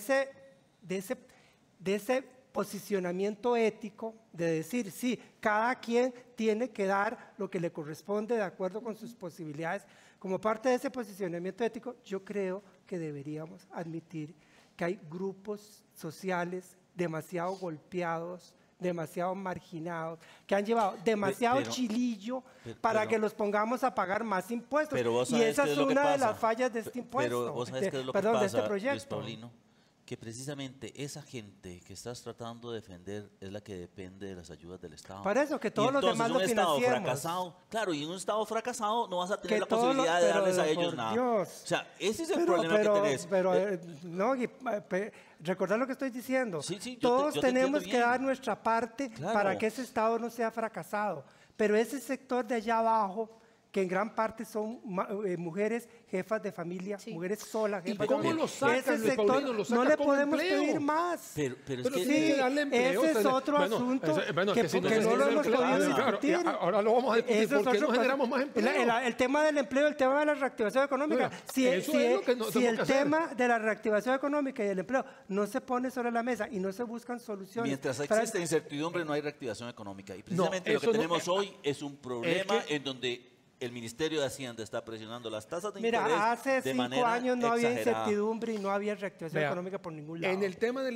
ese posicionamiento ético, de decir, sí, cada quien tiene que dar lo que le corresponde de acuerdo con sus posibilidades, como parte de ese posicionamiento ético, yo creo que deberíamos admitir que hay grupos sociales demasiado golpeados, demasiado marginados, que han llevado demasiado chilillo para que los pongamos a pagar más impuestos. Y esa es una de las fallas de este impuesto, pero vos sabés qué es lo que pasa, de este proyecto. Luis Paulino, que precisamente esa gente que estás tratando de defender es la que depende de las ayudas del Estado. Para eso, que todos los demás lo financiemos. Fracasado, claro, y en un Estado fracasado no vas a tener la posibilidad de darles a ellos nada. O sea, ese es el problema que tenés. Recordar lo que estoy diciendo. Sí, todos yo te tenemos que bien. dar nuestra parte para que ese Estado no sea fracasado. Pero ese sector de allá abajo, que en gran parte son mujeres jefas de familia, mujeres solas, jefas de familia. ¿Cómo lo sacan, ese Luis sector Paulino? Lo sacan no le con podemos empleo. pedir más. Pero es que tiene que darle empleo. Ese es otro asunto que si porque no lo hemos podido discutir. Ahora lo vamos a discutir. Eso es ¿Por qué otra no cosa. generamos más empleo? El tema del empleo, el tema de la reactivación económica. Si el tema de la reactivación económica y el empleo no se pone sobre la mesa y no se buscan soluciones. Mientras existe incertidumbre no hay reactivación económica. Y precisamente lo que tenemos hoy es un problema en donde el Ministerio de Hacienda está presionando las tasas de interés hace de 5 años no había exagerada. incertidumbre y no había reactivación económica por ningún lado. En el tema de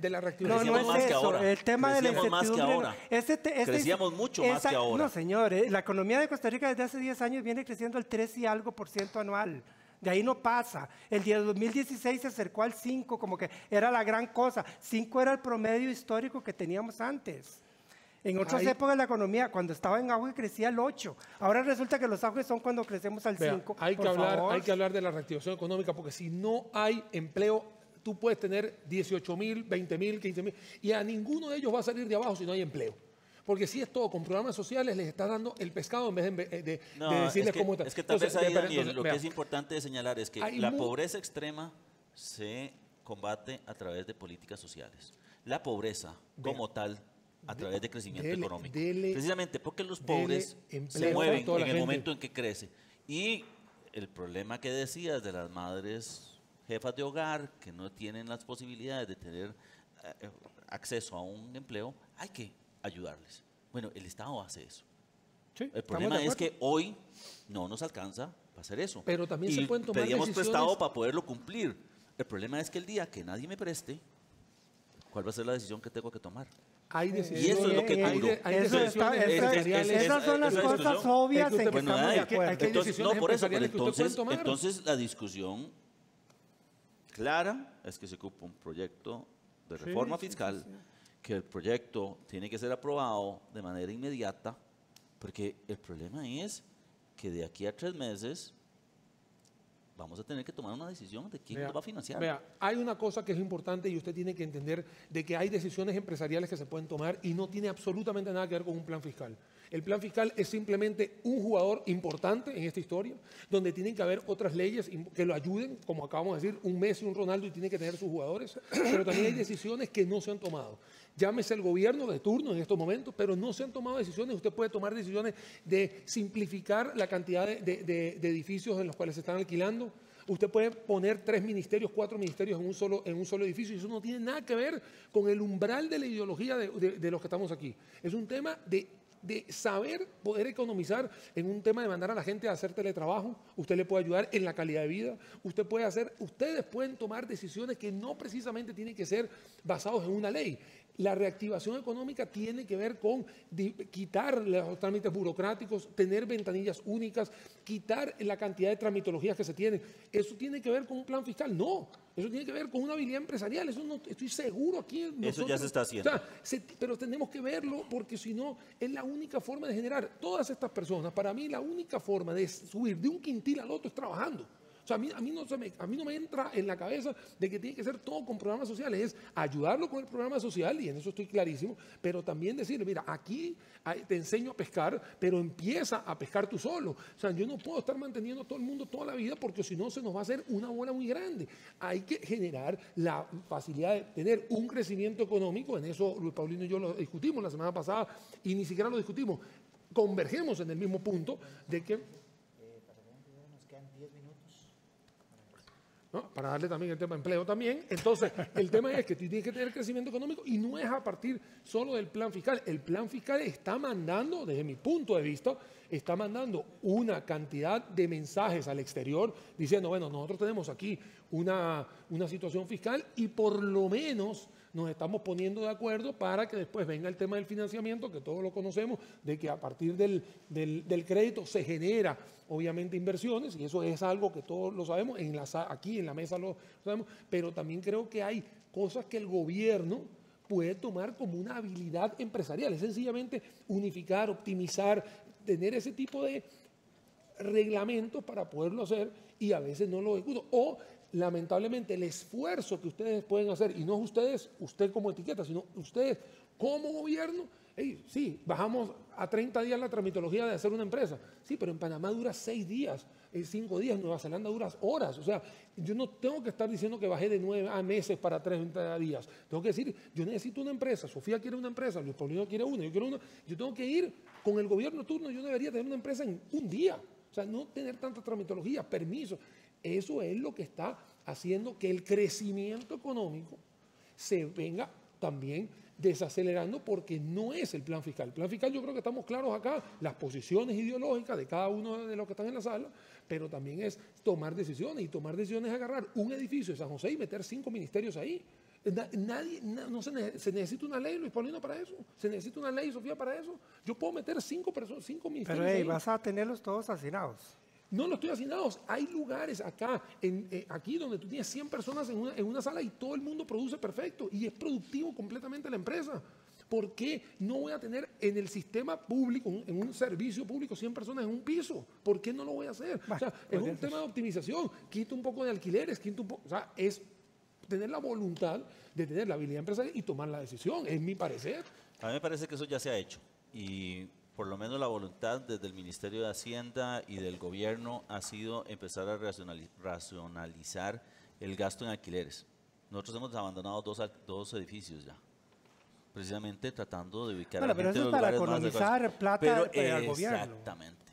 la reactivación no es más que eso. ahora. El tema de la Crecíamos más que incertidumbre. ahora. Crecíamos mucho más que ahora. No, señor. La economía de Costa Rica desde hace 10 años viene creciendo al 3 y algo % anual. De ahí no pasa. El día 2016 se acercó al 5, como que era la gran cosa. 5 era el promedio histórico que teníamos antes. En otras épocas la economía, cuando estaba en auge, crecía al 8. Ahora resulta que los auges son cuando crecemos al 5. Hay que hablar de la reactivación económica, porque si no hay empleo, tú puedes tener 18.000, 20.000, 15.000, y a ninguno de ellos va a salir de abajo si no hay empleo. Porque si es todo con programas sociales, les está dando el pescado en vez de decirles cómo está. Es que tal vez ahí, Daniel, lo que es importante de señalar es que la pobreza extrema se combate a través de políticas sociales. La pobreza como tal a través de crecimiento económico. Precisamente porque los pobres se mueven en el momento en que crece. Y el problema que decías de las madres jefas de hogar que no tienen las posibilidades de tener acceso a un empleo, hay que ayudarles. Bueno, el Estado hace eso. Sí, el problema es que hoy no nos alcanza para hacer eso. Pero también se pueden tomar pedíamos decisiones. prestado para poderlo cumplir. El problema es que el día que nadie me preste, ¿cuál va a ser la decisión que tengo que tomar? Hay decisiones. Y eso es lo que duro. Esas son las cosas obvias en que estamos de acuerdo. Entonces la discusión clara es que se ocupa un proyecto de reforma fiscal, que el proyecto tiene que ser aprobado de manera inmediata, porque el problema es que de aquí a 3 meses vamos a tener que tomar una decisión de quién nos va a financiar. Vea, hay una cosa que es importante y usted tiene que entender de que hay decisiones empresariales que se pueden tomar y no tiene absolutamente nada que ver con un plan fiscal. El plan fiscal es simplemente un jugador importante en esta historia, donde tienen que haber otras leyes que lo ayuden, como acabamos de decir, un Messi, un Ronaldo, y tiene que tener sus jugadores, pero también hay decisiones que no se han tomado. Llámese el gobierno de turno en estos momentos, pero no se han tomado decisiones. Usted puede tomar decisiones de simplificar la cantidad de edificios en los cuales se están alquilando. Usted puede poner 3 ministerios, 4 ministerios en un solo edificio, y eso no tiene nada que ver con el umbral de la ideología de los que estamos aquí. Es un tema de saber poder economizar en un tema de mandar a la gente a hacer teletrabajo. Usted le puede ayudar en la calidad de vida. Ustedes pueden tomar decisiones que no precisamente tienen que ser basados en una ley. La reactivación económica tiene que ver con quitar los trámites burocráticos, tener ventanillas únicas, quitar la cantidad de tramitologías que se tienen. ¿Eso tiene que ver con un plan fiscal? No, eso tiene que ver con una habilidad empresarial. Eso no, estoy seguro aquí. Eso ya se está haciendo. O sea, pero tenemos que verlo porque si no, es la única forma de generar todas estas personas. Para mí, la única forma de subir de un quintil al otro es trabajando. O sea, a mí no me entra en la cabeza de que tiene que ser todo con programas sociales. Es ayudarlo con el programa social, y en eso estoy clarísimo, pero también decirle, mira, aquí te enseño a pescar, pero empieza a pescar tú solo. O sea, yo no puedo estar manteniendo a todo el mundo toda la vida porque si no se nos va a hacer una bola muy grande. Hay que generar la facilidad de tener un crecimiento económico. En eso Luis Paulino y yo lo discutimos la semana pasada y ni siquiera lo discutimos. Convergemos en el mismo punto de que... ¿no? Para darle también el tema de empleo también. Entonces, el tema es que tú tienes que tener crecimiento económico y no es a partir solo del plan fiscal. El plan fiscal está mandando, desde mi punto de vista, está mandando una cantidad de mensajes al exterior diciendo, bueno, nosotros tenemos aquí una situación fiscal y por lo menos nos estamos poniendo de acuerdo para que después venga el tema del financiamiento, que todos lo conocemos, de que a partir del crédito se genera obviamente inversiones, y eso es algo que todos lo sabemos, aquí en la mesa lo sabemos, pero también creo que hay cosas que el gobierno puede tomar como una habilidad empresarial, es sencillamente unificar, optimizar, tener ese tipo de reglamentos para poderlo hacer y a veces no lo ejecuto. O lamentablemente el esfuerzo que ustedes pueden hacer, y no ustedes, usted como etiqueta, sino ustedes como gobierno, sí, bajamos a 30 días la tramitología de hacer una empresa, sí, pero en Panamá dura 6 días, 5 días, Nueva Zelanda dura horas, o sea, yo no tengo que estar diciendo que bajé de 9 a meses para 30 días, tengo que decir, yo necesito una empresa, Sofía quiere una empresa, Luis Paulino quiere una, yo quiero una, yo tengo que ir con el gobierno turno, yo debería tener una empresa en un día, o sea, no tener tanta tramitología, permiso. Eso es lo que está haciendo que el crecimiento económico se venga también desacelerando porque no es el plan fiscal. El plan fiscal yo creo que estamos claros acá, las posiciones ideológicas de cada uno de los que están en la sala, pero también es tomar decisiones y tomar decisiones es agarrar un edificio de San José y meter 5 ministerios ahí. Se necesita una ley, Luis Paulino, para eso. Se necesita una ley, Sofía, para eso. Yo puedo meter 5 ministerios pero ahí. vas a tenerlos todos asignados. No lo estoy haciendo. Hay lugares acá, aquí donde tú tienes 100 personas en una sala y todo el mundo produce perfecto y es productivo completamente la empresa. ¿Por qué no voy a tener en el sistema público, en un servicio público, 100 personas en un piso? ¿Por qué no lo voy a hacer? O sea, es un tema de optimización. Quito un poco de alquileres, o sea, es tener la voluntad de tener la habilidad empresarial y tomar la decisión, es mi parecer. A mí me parece que eso ya se ha hecho y por lo menos la voluntad desde el Ministerio de Hacienda y del gobierno ha sido empezar a racionalizar el gasto en alquileres. Nosotros hemos abandonado dos edificios ya, precisamente tratando de ubicar a la gente en los lugares más adecuados. Pero eso es para economizar plata al gobierno. Exactamente.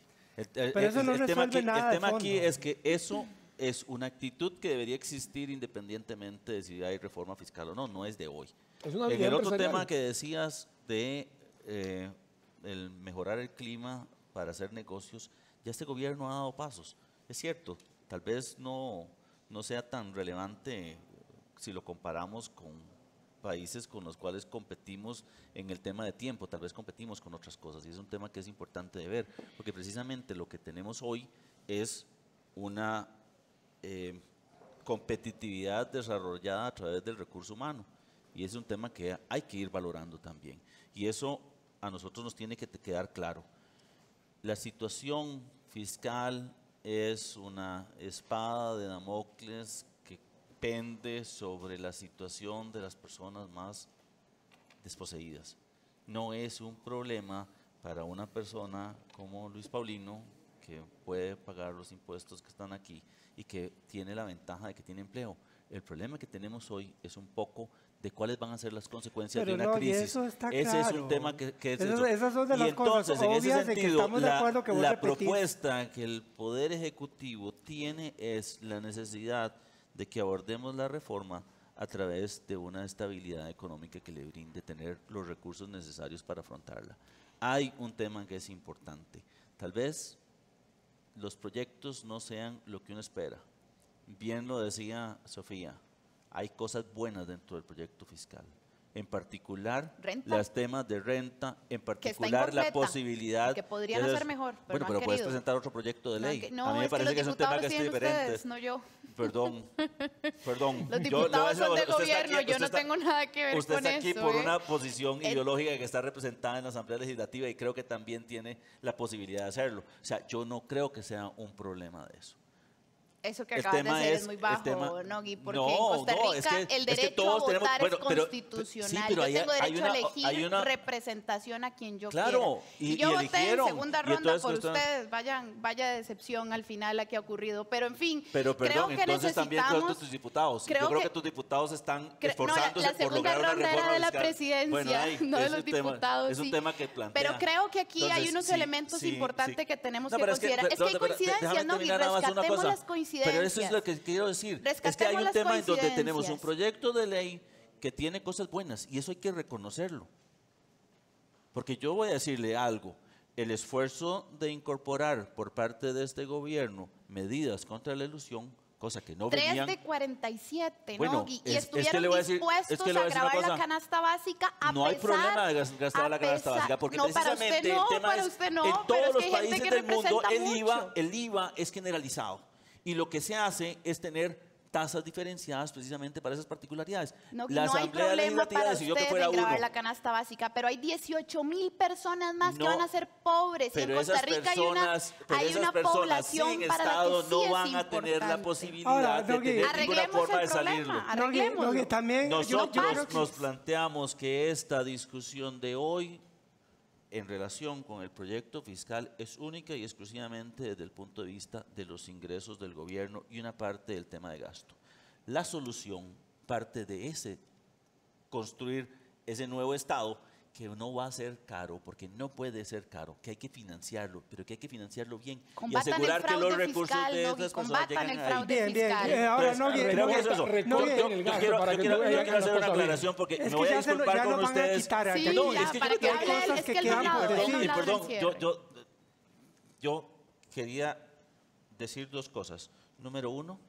Pero eso no resuelve nada. El tema aquí es que eso es una actitud que debería existir independientemente de si hay reforma fiscal o no, no es de hoy. Es una en el otro empresarial. tema que decías de el mejorar el clima para hacer negocios, ya este gobierno ha dado pasos. Es cierto, tal vez no sea tan relevante si lo comparamos con países con los cuales competimos en el tema de tiempo, tal vez competimos con otras cosas y es un tema que es importante de ver, porque precisamente lo que tenemos hoy es una competitividad desarrollada a través del recurso humano y es un tema que hay que ir valorando también y eso a nosotros nos tiene que quedar claro. La situación fiscal es una espada de Damocles que pende sobre la situación de las personas más desposeídas. No es un problema para una persona como Luis Paulino, que puede pagar los impuestos que están aquí y que tiene la ventaja de que tiene empleo. El problema que tenemos hoy es un poco de cuáles van a ser las consecuencias de una crisis. Eso está ese claro. es un tema que es esas son de las entonces, cosas en ese obvias de que sentido, estamos de acuerdo que vos la repetís. propuesta que el Poder Ejecutivo tiene es la necesidad de que abordemos la reforma a través de una estabilidad económica que le brinde tener los recursos necesarios para afrontarla. Hay un tema que es importante. Tal vez los proyectos no sean lo que uno espera. Bien lo decía Sofía, hay cosas buenas dentro del proyecto fiscal, en particular ¿Renta? los temas de renta, en Que está particular la incompleta, posibilidad... que podrían Eso es- hacer mejor, pero bueno, no han pero puedes querido. presentar otro proyecto de ley. No, a mí me es que parece los que es un tema diputados que es tienen diferente. ustedes, no yo. Perdón, perdón. Los Yo le voy a diputados decir son una de cosa, usted está gobierno, aquí- yo usted no está- tengo nada que ver Usted con está aquí eso. por ¿eh? una posición ideológica que está representada en la Asamblea Legislativa y creo que también tiene la posibilidad de hacerlo. O sea, yo no creo que sea un problema de eso. Eso que El acabas de tema hacer es- es muy el bajo, tema- Nogui, porque No, en Costa no, Rica es que el derecho todos a tenemos- votar bueno, es pero- constitucional. sí, pero yo hay- tengo hay derecho a una- elegir hay una- representación a quien yo Claro, quiera. y yo voté eligieron, en segunda y ronda entonces por usted- ustedes. Vaya decepción al final la que ha ocurrido. Pero en fin, Pero creo perdón, que entonces también creo que necesitamos... tus diputados. Yo creo que tus diputados están esforzándose la por segunda lograr una ronda era reforma de la fiscal. presidencia, Bueno, ahí, no de es los un tema- diputados. Es un sí. tema que plantea. Pero creo que aquí hay Entonces, unos sí, elementos sí, importantes sí. que tenemos No, que pero considerar. Es que hay déjame coincidencias, ¿no? Y terminar nada más una rescatemos cosa. las coincidencias. Pero eso es lo que quiero decir. Es que hay Rescatemos un las tema en donde tenemos un coincidencias. proyecto de ley que tiene cosas buenas y eso hay que reconocerlo. Porque yo voy a decirle algo. El esfuerzo de incorporar por parte de este gobierno medidas contra la ilusión, cosa que no 3 venían... de 47, Bueno, ¿no? Y es que estuvieron le voy a decir- dispuestos es que le voy a a decir una grabar la cosa. canasta básica a No hay pesar... problema de gastar la canasta básica, porque no, para precisamente usted no, el tema para es, usted no, en pero todos es los que hay gente países que del mundo representa el IVA es generalizado y lo que se hace es tener tasas diferenciadas precisamente para esas particularidades. No, La no hay Asamblea problema Legislativa para decidió que usted fuera en grabar uno. la canasta básica, pero hay 18,000 personas más que No, van a ser pobres. Y en Pero Costa esas Rica personas, hay una población sin para la Estado que sí no es van a tener la importante. posibilidad Ahora, de Nogui, tener ninguna Arreglemos forma de el problema, salirlo. arreglémoslo. Nogui, también Nosotros creo que- nos planteamos que esta discusión de hoy en relación con el proyecto fiscal es única y exclusivamente desde el punto de vista de los ingresos del gobierno y una parte del tema de gasto. La solución parte de ese construir ese nuevo Estado que no va a ser caro, porque no puede ser caro, que hay que financiarlo, pero que hay que financiarlo bien y Combatan asegurar el que los fraude recursos fiscal, de Nogui, esas personas combatan lleguen el ahí. fraude Bien, bien. fiscal. Ahora, Pues, Nogui, arreglemos Nogui, eso. Nogui, Recorten el gasto para que yo no quiero hagan las hacer una cosas bien. aclaración porque Es me que voy a ya se lo- disculpar ya con nos van a ustedes. quitar, Sí, No, ya, es que para yo que quiero- hable él, cosas es que que él no ha quedan hablado, por él no ha decir. hablado Perdón, del cierre. yo quería decir dos cosas. Número uno,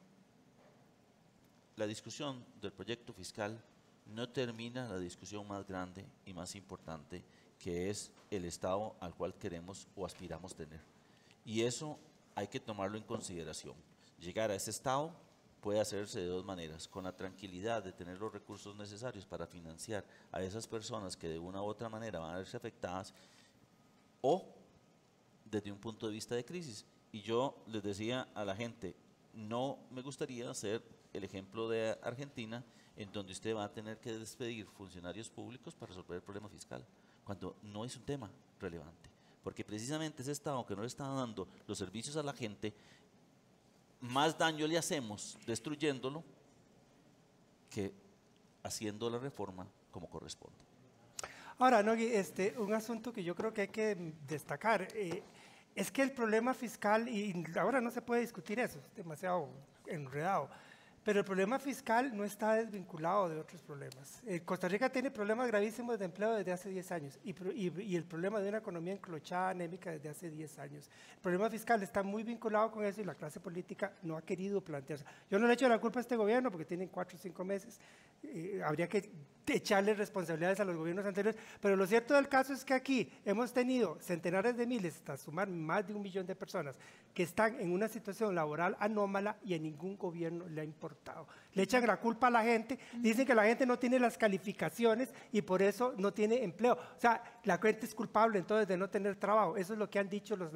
la discusión del proyecto fiscal no termina la discusión más grande y más importante, que es el Estado al cual queremos o aspiramos tener. Y eso hay que tomarlo en consideración. Llegar a ese Estado puede hacerse de dos maneras, con la tranquilidad de tener los recursos necesarios para financiar a esas personas que de una u otra manera van a verse afectadas, o desde un punto de vista de crisis. Y yo les decía a la gente, no me gustaría ser el ejemplo de Argentina, en donde usted va a tener que despedir funcionarios públicos para resolver el problema fiscal, cuando no es un tema relevante. Porque precisamente ese Estado que no le está dando los servicios a la gente, más daño le hacemos destruyéndolo que haciendo la reforma como corresponde. Ahora, Nogui, un asunto que yo creo que hay que destacar, es que el problema fiscal, y ahora no se puede discutir eso, es demasiado enredado, pero el problema fiscal no está desvinculado de otros problemas. Costa Rica tiene problemas gravísimos de empleo desde hace 10 años y el problema de una economía enclochada, anémica desde hace 10 años. El problema fiscal está muy vinculado con eso y la clase política no ha querido plantearse. Yo no le echo la culpa a este gobierno porque tienen 4 o 5 meses. Habría que echarle responsabilidades a los gobiernos anteriores, pero lo cierto del caso es que aquí hemos tenido centenares de miles, hasta sumar más de 1 millón de personas que están en una situación laboral anómala y a ningún gobierno le ha importado. Le echan la culpa a la gente, dicen que la gente no tiene las calificaciones y por eso no tiene empleo. O sea, la gente es culpable entonces de no tener trabajo. Eso es lo que han dicho los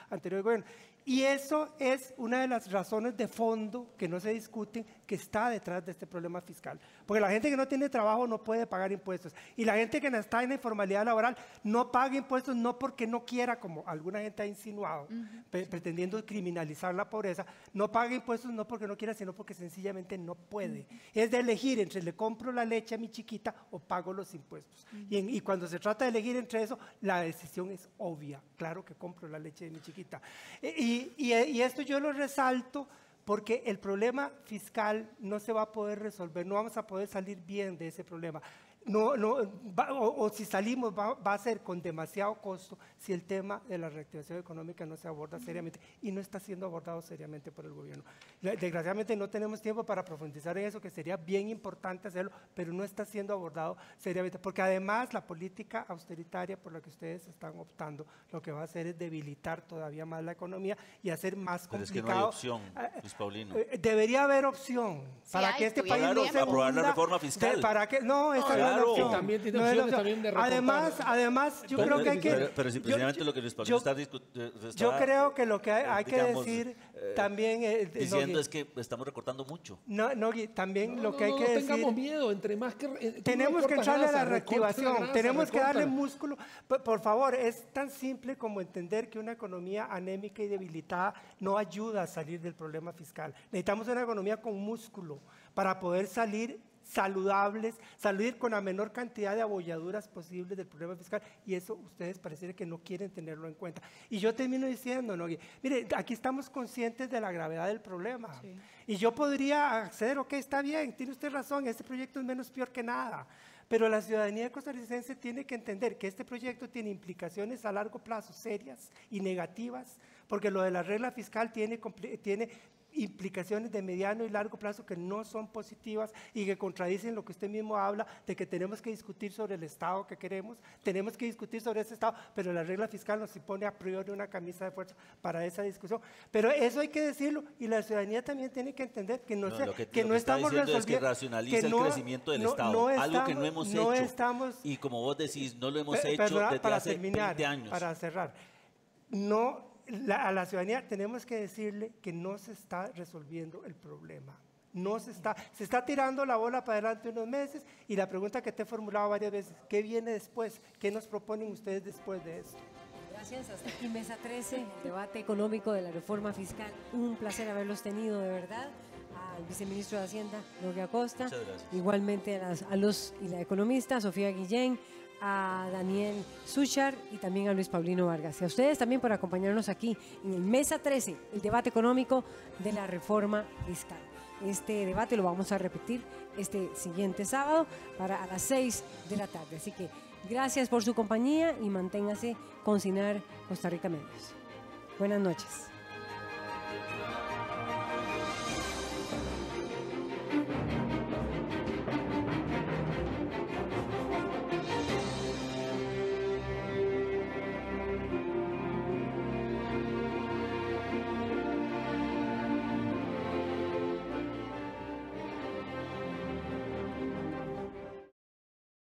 anteriores gobiernos. Y eso es una de las razones de fondo que no se discuten, que está detrás de este problema fiscal. Porque la gente que no tiene trabajo no puede pagar impuestos. Y la gente que está en la informalidad laboral no paga impuestos no porque no quiera, como alguna gente ha insinuado, pretendiendo criminalizar la pobreza, no paga impuestos no porque no quiera, sino porque sencillamente no puede. Es de elegir entre le compro la leche a mi chiquita o pago los impuestos. Y cuando se trata de elegir entre eso, la decisión es obvia. Claro que compro la leche de mi chiquita. Y esto yo lo resalto porque el problema fiscal no se va a poder resolver, no vamos a poder salir bien de ese problema. o si salimos va a ser con demasiado costo si el tema de la reactivación económica no se aborda seriamente y no está siendo abordado seriamente por el gobierno. Desgraciadamente no tenemos tiempo para profundizar en eso, que sería bien importante hacerlo, pero no está siendo abordado seriamente, porque además la política austeritaria por la que ustedes están optando, lo que va a hacer es debilitar todavía más la economía y hacer más Pero complicado. es que no hay opción, Luis Paulino. Debería haber opción para que este país no se aprobar la hunda, reforma fiscal. para que, no, esa no es la Claro. opción. Y también tiene No es la opciones opción. también de recortar. Además, yo creo que hay que... Pero si precisamente lo que Luis Paulino está discutiendo... Yo creo que lo que hay que decir también... diciendo es que estamos recortando mucho. No, Gui, también lo que hay No que decir... tengamos miedo, entre más que... Tenemos que entrarle a la reactivación, tenemos que darle músculo. músculo. Por favor, es tan simple como entender que una economía anémica y debilitada no ayuda a salir del problema fiscal. Necesitamos una economía con músculo para poder salir saludables, salir con la menor cantidad de abolladuras posibles del problema fiscal, y eso ustedes pareciera que no quieren tenerlo en cuenta. Y yo termino diciendo, ¿no? Mire, aquí estamos conscientes de la gravedad del problema, sí. Y yo podría acceder, ok, está bien, tiene usted razón, este proyecto es menos peor que nada, pero la ciudadanía costarricense tiene que entender que este proyecto tiene implicaciones a largo plazo serias y negativas, porque lo de la regla fiscal tiene implicaciones de mediano y largo plazo que no son positivas y que contradicen lo que usted mismo habla de que tenemos que discutir sobre el Estado que queremos, tenemos que discutir sobre ese Estado, pero la regla fiscal nos impone a priori una camisa de fuerza para esa discusión. Pero eso hay que decirlo, y la ciudadanía también tiene que entender que no estamos resolviendo, es que racionaliza el crecimiento del Estado, algo que no hemos hecho, y como vos decís, no lo hemos hecho desde hace 20 años. Para cerrar, a la ciudadanía tenemos que decirle que no se está resolviendo el problema. Se está tirando la bola para adelante unos meses, y la pregunta que te he formulado varias veces, ¿qué viene después? ¿Qué nos proponen ustedes después de esto? Gracias, hasta aquí Mesa 13, el debate económico de la reforma fiscal. Un placer haberlos tenido, de verdad. Al viceministro de Hacienda, Jorge Acosta, igualmente a los y la economista Sofía Guillén, a Daniel Suchar y también a Luis Paulino Vargas. Y a ustedes también por acompañarnos aquí en el Mesa 13, el debate económico de la reforma fiscal. Este debate lo vamos a repetir este siguiente sábado a las 6 de la tarde. Así que gracias por su compañía y manténgase con CINAR Costa Rica Medios. Buenas noches.